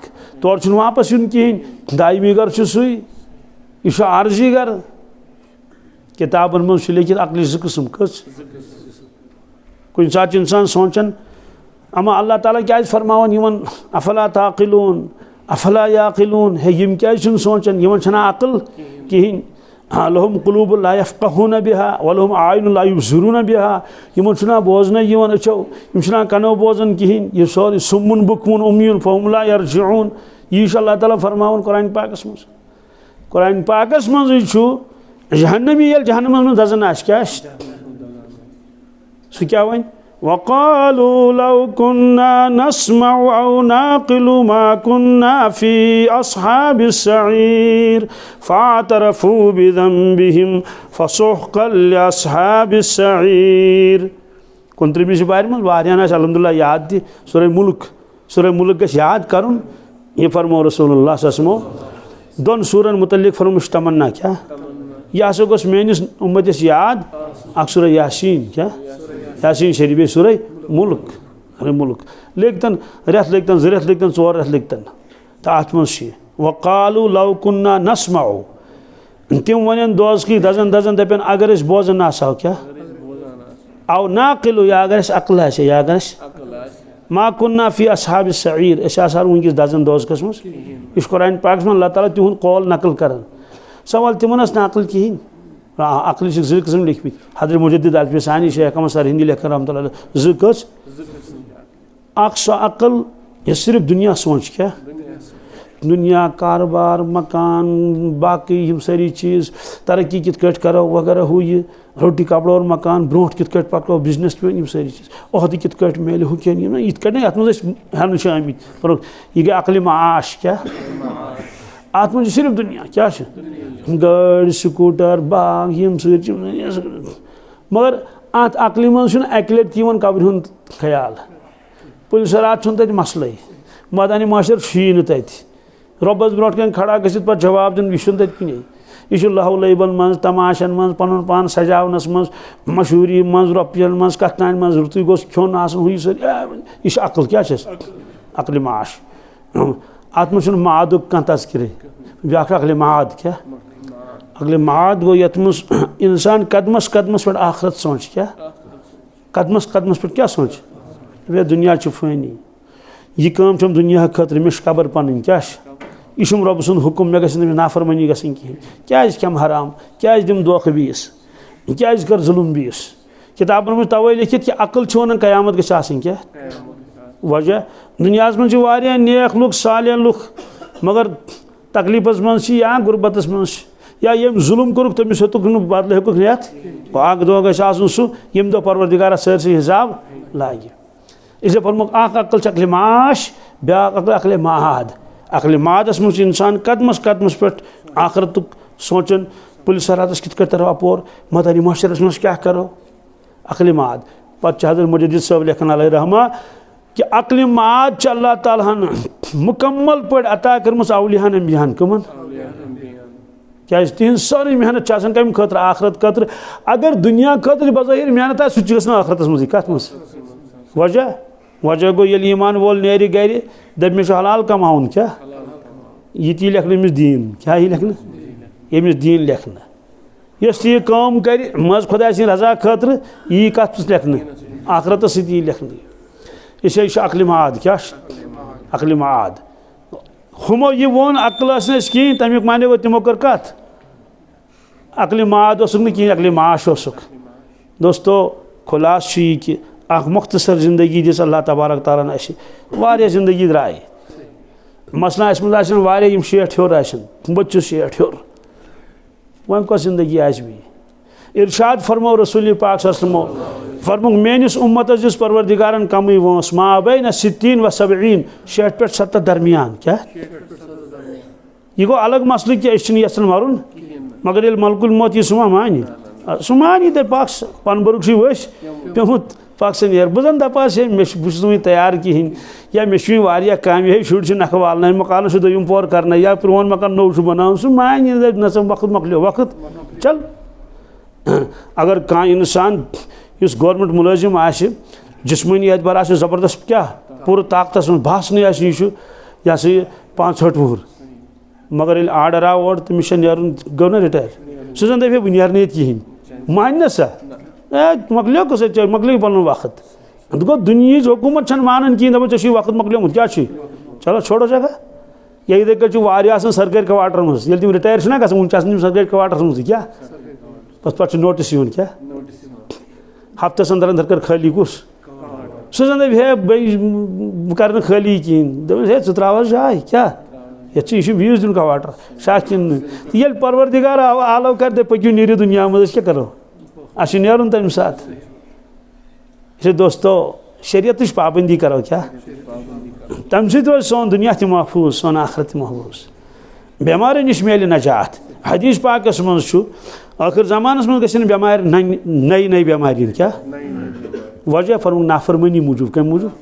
तौर वापस यून कहें दायमी गर सुई यह आर्जी गर किताबन मज लिखित अक्ल 2 किस्म कस कुछ सात इंसान सोचन अमा अल्लाह ताला क्या फरमान यमन अफला ताकिलून अफला याकिलून है यम क्या सोचन यमन छना अक्ल कहें लहुम कुलूब ला यफ़क़हून बिहा वलहुम आयुन ला युबसिरून बिहा यमन छना बोजन यमन अचो यम छना कनो बोजन कहें यह सारी सुम्मुन बुकमुन उम्मीन फहुम ला यरजिऊन यह अल्लाह ताला फरमान कुरान पाकस मज जहन्नमी ये जहन्नम में दजन आश क्या सह क्या वन वक़ालू लौ कुन्ना नस्मउ औ नाक़िलु मा कुन्ना फ़ी अस्हाबिस सईर फ़अतरफ़ू बिज़ंबिहिम फ़सुहक़न लिअस्हाबिस सईर 29 बार में वारियान अल्हम्दुलिल्लाह याद थी सूरह मुल्क गछ याद करुन ये फरमो रसूलुल्लाह सल्लल्लाहु अलैहि वसल्लम 2 सूरन मुतल्लिक फरमोश तमन्ना क्या यह हसा गोस मेनिस उम्मतिस याद अख सूरह यासीन क्या यासीन शरीफ सूरह मुल्क लिखतन रेत लिखतन 2 रेत लिखतन 4 रेत लिखतन तो अत मज वक़ालू लौ कुन्ना नस्मउ तिम वन दोज की दजन दपन अगर बोजन आसो क्या औ नाक़िलु या अगर अक्ल आसे या अगर मा कुन्ना फ़ी अस्हाबिस सईर वनकिस दजन दोज कस मज यह कुरान पाक में अल्लाह ताला तिहुंद कौल नकल कर सवाल तिमन अक्ल कहें अक्ल 2 किस्म लिखि हज़रत मुजद्दिद अल्फ़सानी शेख अहमद सर हिंदी लेखन रहमतुल्लाह 2 कस सो अक्ल यह सिर्फ दुनिया सोच क्या दुनिया कारोबार मकान बाकी हम सारी चीज़ तरक्की कित करो वगैरह हु यह रोटी कपड़ और मकान ब्रोट कित पको बिजनेस पे सारी चीज़ ओहद कित मेल हु कह इत अत मज हेन आमित यह गई अक्ल माश क्या अत मज सिर्फ दुनिया क्या गाड़ी स्कूटर बाग यम मगर अत अक्ल मज अक लटि कब्र हुंद ख्याल पुलिस रात तत मसल मदानी माशर शी न तत रबस ब्रोट कन खड़ा गसित पर जवाब दिन यह तत कने यह लहव लैबन मज तमाशन मज पन पान सजावनस मज मशहूरी मज रुपयन मज कथान मज रुत गोस खोन आसन यह अक्ल क्या अक्ल माश अत मज मादुक कह तस्करे ब्या अक्ल माद क्या अक्ल माद गो ये इंसान कदमस कदमस पे आखरत सोच क्या कदमस कदमस पे क्या सोच वे दुनिया फ़ानी यह काम दुनिया खतर मे कबर पन क्या यह रब सुंद हुक्म मे गई नाफरमानी गई कहें क्या कम हराम क्या दिम धोख बीस क्या कर जुल्म बीस किताबन में तवे लिखित कि अक्ल वन कयामत गई क्या वजह दुनिया मज नेक लुक सालिह लुक मगर तकलीफस मज या गुरबतस मज या यम जुल्म कोरुक तमिस हेतुक बदल हेकुक रेत अख दो गई सह यम दो परवरदिगार सरसी हिसाब लागे इसलिए फरमुक अक्ल अक्ल माश ब्या अक्ल अक्ल मादस मज इंसान कदमस कदमस पे आखरत सोचन पुलिस रातस कित तरह अपोर मदानी माशरस मज क्या करो अक्ल माद पे हज़रत मुजद्दिद साहब लेखन अलैहि रहमा कि अक्ल माद अल्लाह ताला मुकम्मल पे अता कर्म औलियान अम्बियान कमन क्या तिहन सारी मेहनत कम खतर आखरत खतर अगर दुनिया खतर बज़ाहिर मेहनत आ सह आखरत मज कत मज वजह गो ये ईमान वोल नेरि गर दप हलाल कमाउन क्या ये लेखन अमिस दीन क्या यह लेखन यमिस दीन लेखन यस यह काम कर मज खुदा सद रजा खतर यह कत लेखन आखरत सह लेखन इसे अक्ल माद क्या अक्ल माद हमो यह वोन अक्ल कहें तमिक माने वो तमो कर कत अक्ल माद कहें अक्ल माश दोस्तों खुलास कि मुख्तसर ज़िंदगी दिस अल्लाह तबारक ताला वारिया ज़िंदगी द्राय मसला मज वारिया 60 हेर बच्चु 60 हेर वह कस ज़िंदगी आज भी इरशाद फरमो रसूल पाक सल्लल्लाहु अलैहि वसल्लम फरमो मेनिस उम्मतस दिस परवरदिगारन कमी वोस माबैन 60 व 70 60 पे 70 दरमियान क्या यह गो अलग मसल कि यन मरुन मगर ये मलकुल मौत यह सह मानी तो पाक पन बरुक वश पेमुत पाक सन बजन दपास मे तैयार कहें या मे वारिया काम ये शुर नख वाल मकान दोम पोर कर या प्रोन मकान नौ बना सह मानी न वक्त मकलो वक्त चल अगर कह इंसान इस गवर्नमेंट मुलाजिम आसे जिस्मानी एतबार आसे ज़बरदस्त क्या पूरे ताकत में भाषण यह सा 65 वुहर मगर ये आर्डर आव और तमिस गो ना रिटायर सह जन दपे बह नीर कहें मान सा मकलो कस मकल पन वक्त गो दुनिया हुकूमत मानन कहें दपान ऐ वक्त मकलोमुत क्या चलो छोड़ो जगह या इधे कर सरकारी क्वार्टर मज ये तम रिटायर ना ग सरकारी क्वार्टर मज क्या पे नोटिस क्या हफ्तस अंदर अंदर कर खाली कुस सह जन दप हे बह कर खाली कहें दपस हे त्रा जाए क्या ये व्यूज दिन क्वार्टर शाख ये परवरदिगार आलो कर दे पक्यू नीर दुनिया मज क्या करो अस नीरुन तम सात इसे दोस्तों शरीयत पाबंदी करो क्या तम सो सोन दुनिया त महफूज सोन आखरत महफूज बेमार नश मेल नजात हदीस पाकस मज आखिर ज़मानस मज गन बेमार नई नई बेमार क्या वजह फरमो नाफरमानी मूजूब कम मूजूब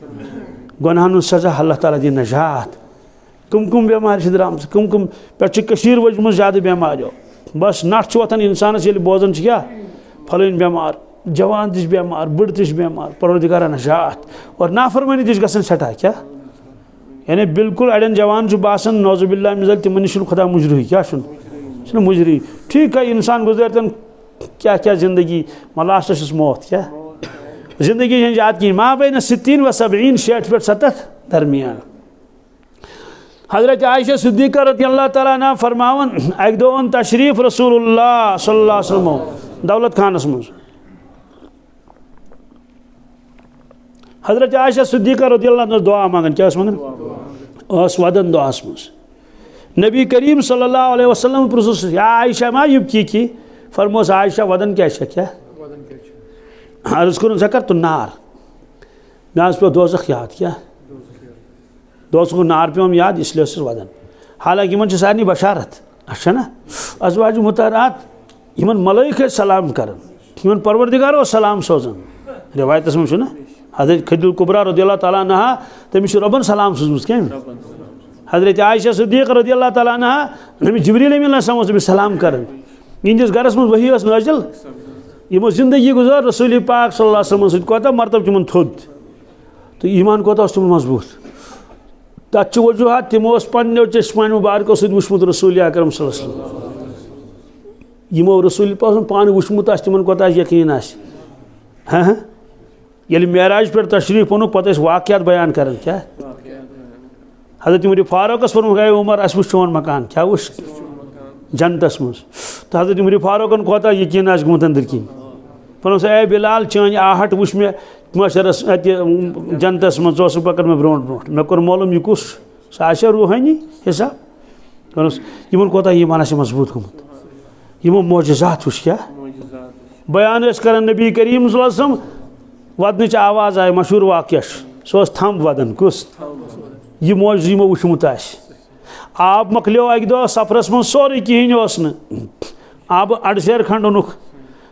गुनाहन सजा अल्लाह ताला दी नजात कम बेमार द्राम कम पे वजम ज्यादा बेमारो बस नट वथान इंसानस बोजान क्या फलन बेमार जवान तस बेमार बुढ़ तस बेमार परवरदिगार नजात और नाफरमानी तस गसन सटा क्या यानी बिल्कुल अड़न जवान बासान नौजुबिल्लाह मिजल तिमन नश खुदा मुजरी क्या मुजरी ठीक है इंसान गुजरतन क्या क्या जिंदगी लास्टस मौत क्या जिंदगी याद कहें माँ बैन 60 व 70 60 पे 70 दरमियान हजरत आयशा सिद्दीक़ा रज़ियल्लाहु तआला अन्हा फरमावन अक दो तशरीफ रसूलुल्लाह सल्लल्लाहु अलैहि वसल्लम दौलत खानस मज हजरत आयशा सिद्दीक़ा रज़ियल्लाहु अन्हा दुआ मांगन क्या वदन वदन दुआस मज नबी करीम सल्लल्लाहु अलैहि वसल्लम पुरुष या आयशा मा युब की फरमोस आयशा वदन क्या क्या अर्ज कर ज़ कर तो नार मे पे दोज़ख याद क्या दोज़ख नार पे याद इसलिए वदन हालांकि इन सारे बशारत अच्छा ना अज़वाज मुतहरात इन मलाइक सलाम कर परवरदिगारो सलाम सोजन रिवायत में ना हज़रत खदीजा कुबरा रज़ियल्लाहु तआला अन्हा तमिस रबन सलाम सोजमुत कम हज़रत आयशा सिद्दीक़ा रज़ियल्लाहु तआला अन्हा नबी जिब्रील अमीन अलैहि सलाम कर इहंदिस घरस मज वही नाजिल यमो जिंदगी गुजार रसूल पाक सल्लल्लाहु अलैहि वसल्लम कोता मरतब तिमन थोद तो ईमान कोता तिमन मजबूत तथ वजूहत तिमो पन्नो चश्मान मुबारको सद वुचमुत रसूल अकरम सल्लल्लाहु अलैहि वसल्लम यमो रसूल पान वुचमुत तिमन कोता यकीन हाँ ये मेराज पे तशरीफ ओनुक पत वाक़यात बयान कर क्या हज़रत उमर फारूकस फरमो गए उमर अस वुच चोन मकान क्या वुच जन्नतस मज तो हज़रत उमर फारूकन कोता यकीन गुत अंदर कहें फरमो ए बिलाल चान आहट वुच मे मशरस जन्नतस मज पकड़ मे ब्रो ब्रो मे कोर मालूम यह कुस सह रूहानी हिसाब फरमोस इन कोता ईमान मजबूत गुमुत यमो मोजज़ात वुच क्या बयान कर नबी करीम सल्लल्लाहु अलैहि वसल्लम वदन आवाज़ आय मशहूर वाक़या सह थम वदन कुस यह मोज यमो वुचमुत आब मकलो अक दो सफरस मज सोरे कहें आब अड़सेर खंड ओनुक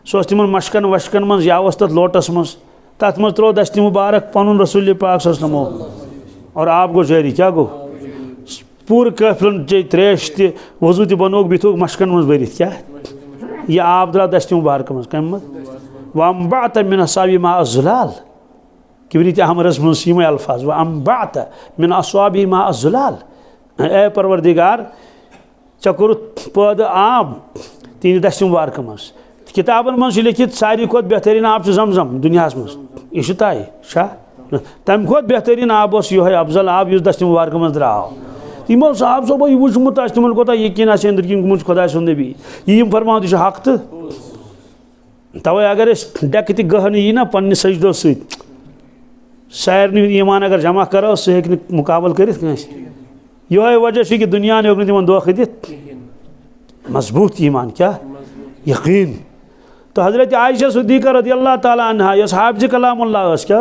सह तिमन मशकन वशकन मज या तथ लोटस मज तथ मज त्रो दस्ती मुबारक पनुन रसूल पाक सल्लल्लाहु अलैहि वसल्लम और आब गो जारी क्या गो पूर काफिलन चे त्रेश त वजू त बनोक बिथोक मशकन मज भरित क्या यह आब द्रा दस्ती मुबारक मज कम मज वम्बात मिन अस्वाबि मा अज़्ज़ुलाल किबरीत अहमरस मज यम अल्फाज वम्बात मिन अस्वाबि मा अज़्ज़ुलाल ए परवरदिगार चे कोरुत पद आब तीन दस्ती मुबारक मज किताबन मज लिखित सारी खोत बेहतरीन आब जमजम दुनिया मज यह तय तम खोत बेहतरीन आब यह अफजल आब इस दस्ती मुबारक मज द्राव यमो साहब सबो यह वुचमुत तिमन कोता यकीन अंदर किन गुमुत खुदा सुन नबी यह फरमान यह हक तो तवे अगर डेक तह गहन यी ना पन्ने सजदो सत सारे ईमान अगर जमा करो सह हेक मुकाबल कर ये वजह कि दुनिया ने हेक तिमन धोखा दित मजबूत ईमान क्या यकीन तो हजरत आयशा सिद्दीक़ा रज़ियल्लाहु ताला अन्हा यस हाफिज़ कलामुल्लाह क्या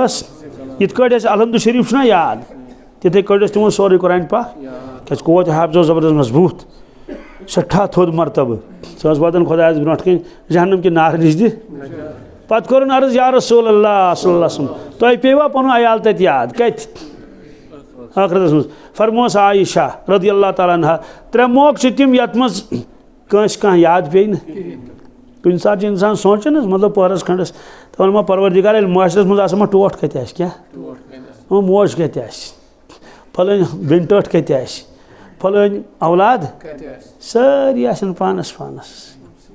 यिथ कट अलहम्दु शरीफ ना याद तिथे कट तिमो सोरे कुरान पाक क्या कोत हाफिज़ो जबरदस्त मजबूत सठा थोद मरतब सह वतन खुदायस ब्रोट कन जहन्नम के नार नश दि पत कर अर्ज या रसूल अल्लाह सल्लल्लाहु अलैहि वसल्लम तुह पेवा पन अयाल तत याद कत आखिरतस मज फरमोस आयशा रज़ियल्लाहु ताला अन्हा 3 मौक़ तिम यत मज कंस कह याद पे न कुछ सात इंसान सोचन मतलब पहरस खंडस तो वन परवरदिगार माशरस मज टोट कत क्या मोज कत फलन बिन टठ कत फलन औलाद सारी पानस पानस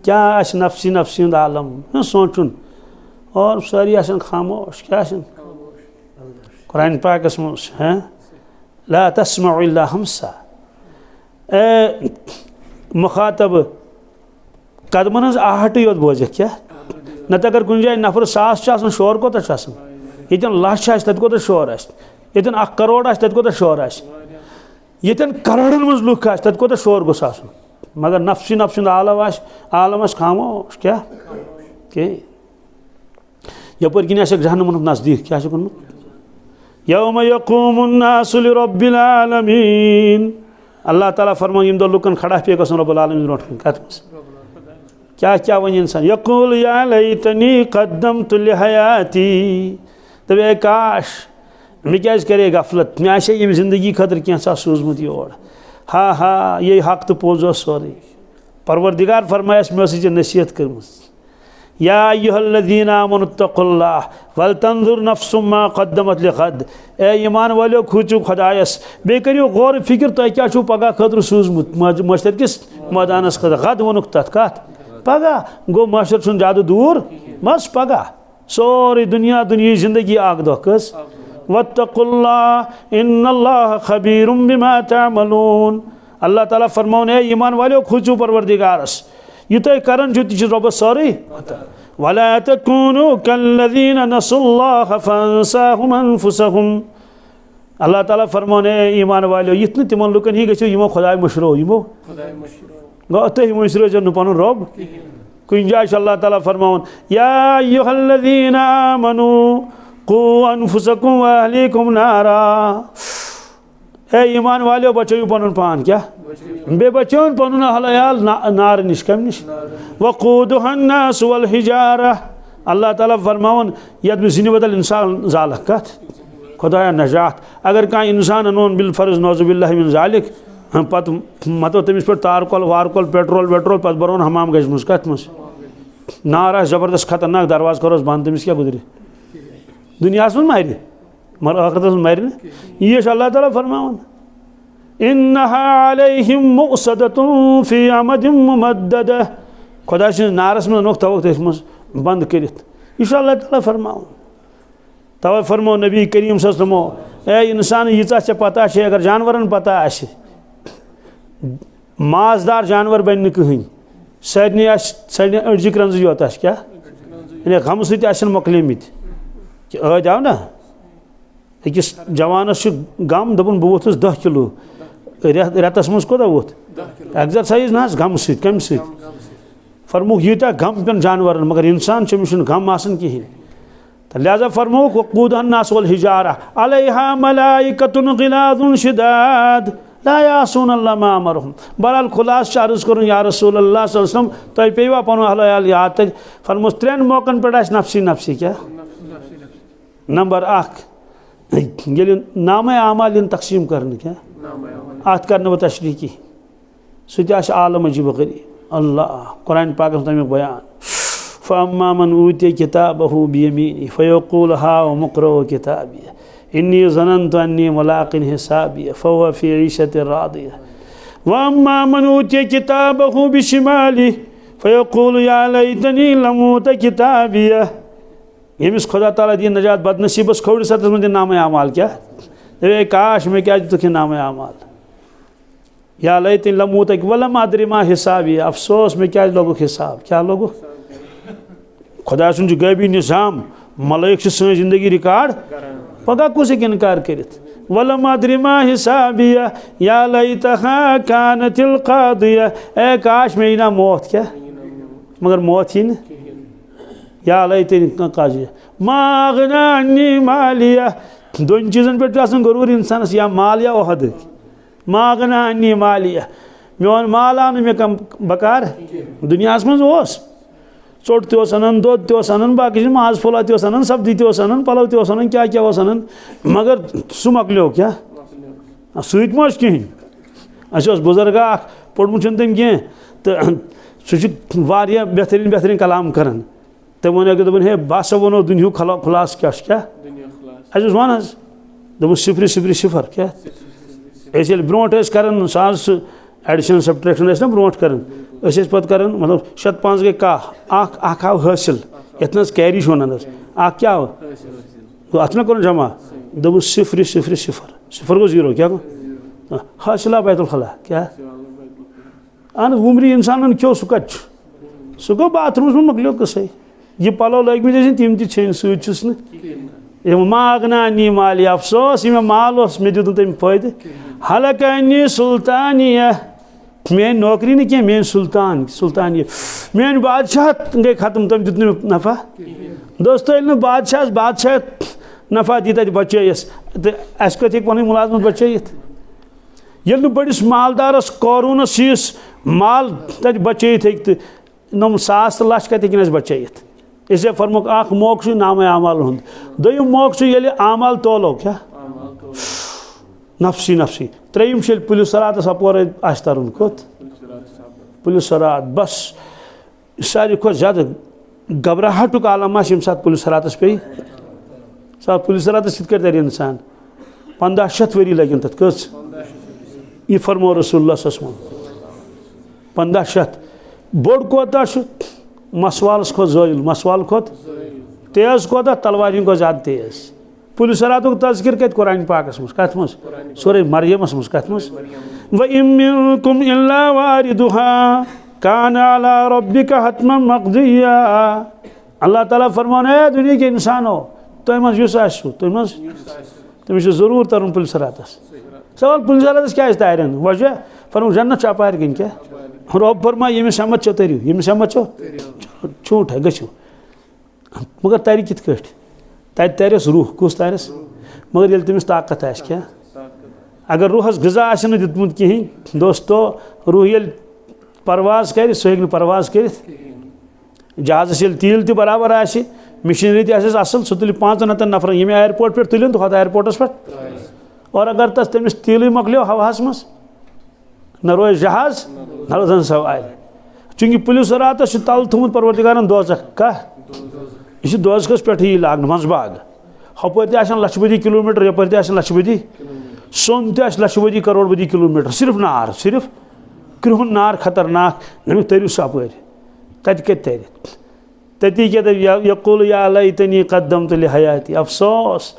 क्या नफसी नफसी हुंद आलम न सोचुन और सारी खामोश क्या कुरान पाकस मज हैं ला तस्मउ इल्ला हमसा मुखातब कदमन हज आहट योत बोज क्या नत अगर कुछ जाए नफर 100 शोर कोता ये लछ तत कोता शोर ये 1 करोड़ तत कोता शोर ये करोड़न मज लुख तत कोता शोर गोस मगर नफसी नफसी आलम खामोश क्या यपर किन जहन्नम नजदीक क्या यौम यक़ूमुन नासु लिरब्बिल आलमीन अल्लाह ताला फरमान यम दो लुकन खड़ा पे गसन रब्बुल आलमीन रोट कत क्या क्या वन इंसान यक़ूल या लैतनी क़द्दमतु लिहयाती तबे काश मे क्या करे गफलत मे आशे यम जिंदगी खतर क्या सूजमुत योर हा हा ये हक तो पोजो सोरे परवरदिगार फरमायस मे से नसीहत करम या अय्युहल्लज़ीना आमनुत्तक़ुल्लाह वल तंजुर नफ्सुम मा क़द्दमत लिग़द ए ईमान वालो खुचु खुदायस बे करियो गौर फिक्र तो क्या छु पगा खतर सूजमुत मशर किस मैदानस खद गद वनुक तत कत पगा गो मशर सुन जादू दूर मस पगा सोरी दुनिया दुनिया जिंदगी आग दो कस वत्तक़ुल्लाह इन्नल्लाह खबीरुम बिमा तअमलून अल्लाह ताला फरमाउन है ईमान वालो खुचु परवरदिगारस ये तो करन जो तिज रब सॉरी वला तकुनु कल्लज़ीना नसुल्लाह फअंसाहुम अनफुसहुम अल्लाह ताला फरमाउन है ईमान वालो इतने तिमन लुकन ही गयो यमो खुदाय मशरो यमो गत मशरो जन पन रब कुन जाय अल्लाह ताला फरमाउन या अय्युहल्लज़ीना आमनू कू अनफुसकुम व अहलीकुम नारा ए ईमान वालो बचो पन पान क्या बे बचोन पन अहल नार निश कम निश वक़ूदुहन नास वल हिजारा अल्लाह ताला फरमाउन यद में जिन बदल इंसान जाल कत खुदाया नजात अगर कह इंसान अनोन बिल फर्ज नौजुबिल्लाहि मिन जालिक पत मतो तमिस पे तारकोल वारकोल पेट्रोल वेट्रोल पत बरोन हमाम गजमुस कत मस नार जबरदस्त खतरनाक दरवाज करोस बंद तमिस क्या गुजरे दुनिया में मारि मगर आखिरत में मारि ये अल्लाह ताला फरमाउन इन्नहा अलैहिम मुक़सदतुन फी अमदिन मुमद्ददा खुदा से नारस में नोक तवक तस बंद करित यह अल्लाह ताला फरमाउन तवे फरमो नबी करीम सल्लल्लाहु अलैहि वसल्लम ए इंसान यीचा से पता है अगर जानवरन पता आसे माजदार जानवर बन कहीं सारे सारे अड़जिक रंज योत क्या यानी गम सत मोकलिमित अद आव ना अकिस जवानस गम दपन बह वोथस 10 किलो रेतस मज कोता वोत एक्सरसाइज ना गम सत कम सत फरमुक यूटा गम पेन जानवर मगर इंसान अमिस गम आसन कहें तो लिहाजा फरमुक वक़ूदुहन नास वल हिजारा अलैहा मलाइकतुन गिलाजुन शिदाद ला यासून अल्लाह मा अमरहुम बहरहाल खुलास अर्ज कर या रसूल अल्लाह सल्लल्लाहु अलैहि वसल्लम तुह पेवा पन अहल याद तक फरमोस 3 मौकन पे नफसी नफसी क्या नंबर 1 ये नाम आमाल तकसीम करने क्या अत कर तशरीह की सह आलम अजीब गरीब अल्लाह कुरान पाक तमिक बयान फ़अम्मा मन ऊतिय किताबहु बियमीनिही फ़यक़ूलु हाउ मुक़रउ किताबिया इन्नी ज़नन्तु अन्नी मुलाक़िन हिसाबिया फ़हुव फ़ी ईशतिन रादिया व अम्मा मन ऊतिय किताबहु बिशिमालिही फ़यक़ूलु या लैतनी लम ऊत किताबिया यमिस खुदा ताला दी नजात बदनसीबस खोड़ सतस में नाम आमाल क्या काश में क्या तुख नाम आमाल या लैतनि लमूतक वलम अदरि मा हिसाबी, अफसोस मैं क्या लोगुक हिसाब, क्या लोगुक खुदा सुन गैबी निज़ाम मलाइक सं जिंदगी रिकॉर्ड पगह कुछ इनकार करित वलम अदरि मा हिसाबिया या लैतहा कानतिल क़ादिया, ए काश में ना मौत, क्या मगर मौत ही न या लैतनि क़ादिया मा अग़ना अन्नी मालिया, दोन चीज़न पे गरूर इंसानस या माल या ओहद, मा अग़ना अन्नी मालिया मोन माल आन मे कम बकार दुनिया मज चोट तोस अनन दोद तोस अनन बाकी माज फुला तोस अनन सब्जी तोस अनन पलव तोस अनन क्या क्या अनन मगर सह मकलो क्या सत मज कहें अस बुजुर्ग पोर्मुत तम कह तो सह बेहतरीन बेहतरीन कलाम कर तम वन अगर दोपन हे बस वो दुनिया खुलास क्या अस वन दोप सिफर सिफर सिफर क्या ब्रोट कर सह एडिशन सब्ट्रैक्शन ना ब्रोट कर पे मतलब 7-5 गई कह आव हासिल ये कैरी वन क्या अत मे कोर जमा दोप सिफर सिफर सिफर सिफर गो 0 क्या गो हासिला बैतुल खला क्या अहन वुमरी इंसान क्यों सह कत सह गो बाथरूम में मकलो कसे यह पलो लगे तम तम सस मा अग़ना अन्नी माली, अफसोस मे माल मे दित तम फायदे हलक अन्नी सुल्तानिया, मेन नौकरी न कह मेन सुल्तानिया मेन बादशाह गई खत्म तम दित नफा दोस्तों ये बादशाह नफा दी तक बचैस तो अस कत हे पन मुलाजमत बचैत ये बड़िस मालदारस कौरूनस यीस माल तक बचैत हे तो नम सास तो लच कत हे बचैत इसे फरमुक अख मौक नाम आमाल हुंद दोयम मौक ये आमाल तोलो क्या नफसी नफसी त्रेयम पुलिस सरात अपोर आस तरन कोत पुलिस सरात बस सारे खुद ज्यादा घबराहटुक आलम यम सात पुलिस सरातस पे सात पुलिस सरातस कित तर इंसान 1500 वरी लगन तथ कस यह फरमो रसूलुल्लाह 1500 बोड़ कोता मसवालस खो जोइल मसवाल खोत तेज कोता तलवार को ज्यादा तेज पुलिस सरातुक तज़किर कत कुरान पाकस मज कत मज सूरह मरियमस मज कत मज व इम मिनकुम इल्ला वारिदुहा कान अला रब्बिका हतमन मक़दिया, अल्लाह ताला फरमान है दुनिया के इंसानो तुम मज युस आसु तुम मज तुम जरूर तरन पुलिस सरातस सवाल पुलिस सरातस क्या तारन वजह फरमान जन्नत अपार गन क्या रब फरमा यमिस समझ चो तरियो यमिस समझ चो झूठ है गो मगर तर कित तत तरस रूह कुस तरस मगर ये तमिस ताकत आस क्या अगर रूहस गज़ा आसे न दितमुत कहीं दोस्तों रूह ये परवाज कर सह हेक परवाज कर जहाज़स ये तील त बराबर आसे मशीनरी तस असल सह तुल 5 नफर ये एयरपोर्ट पे तुलन तो एयरपोर्टस पे और अगर तमिस तील मकलो हवास मज न रोज जहाज न रोजन सवार चूंकि पुलिस रात तल थोमुत परवरदिगारन दोजख कह यह दोजखस पे यह लाग मंजबाग हपर लक्षबदी किलोमीटर यपर लक्षबदी सोन लक्षबदी करोड़बदी किलोमीटर सिर्फ नार सिर्फ कृहन नार खतरनाक नमी तरियो सपर तत कत तर तती क्या यकुल या लैतनी कद्दमतु लिहयाती, अफसोस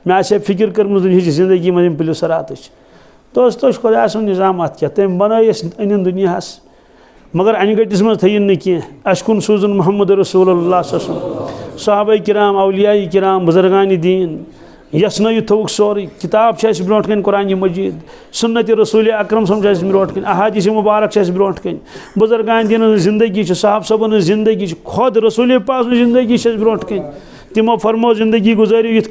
मे आसे फिक्र कर्म दुनिया जिंदगी मज पुलिस रात दोस्तों खुदा सुन निज़ाम अत क्या तम बनस अन दुनिया मगर अनगटिस मज थन कह अस कुन सूजन मोहम्मद रसूलुल्लाह सहाबा किराम औलिया किराम बुजुर्गान दीन यसन थोक सोरे किताब ब्रोट कन कुरान मजीद सुन्नत रसूल अकरम ब्रोट कन अहादीस मुबारक ब्रोट कन बुजुर्गान दीन जिंदगी साहब सबन जिंदगी खुद रसूल पाक जिंदगी ब्रोट कन तिमो फरमो जिंदगी गुजारियो इत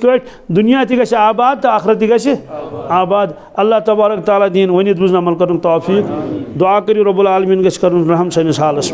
दुनिया ति गछ आबाद तो आखरत ति गछ आबाद। अल्लाह तबारक ताला दीन वनित बुझन अमल करन तौफीक दुआ करियो रब्बुल आलमीन गछ करन रहम सनिस हालस।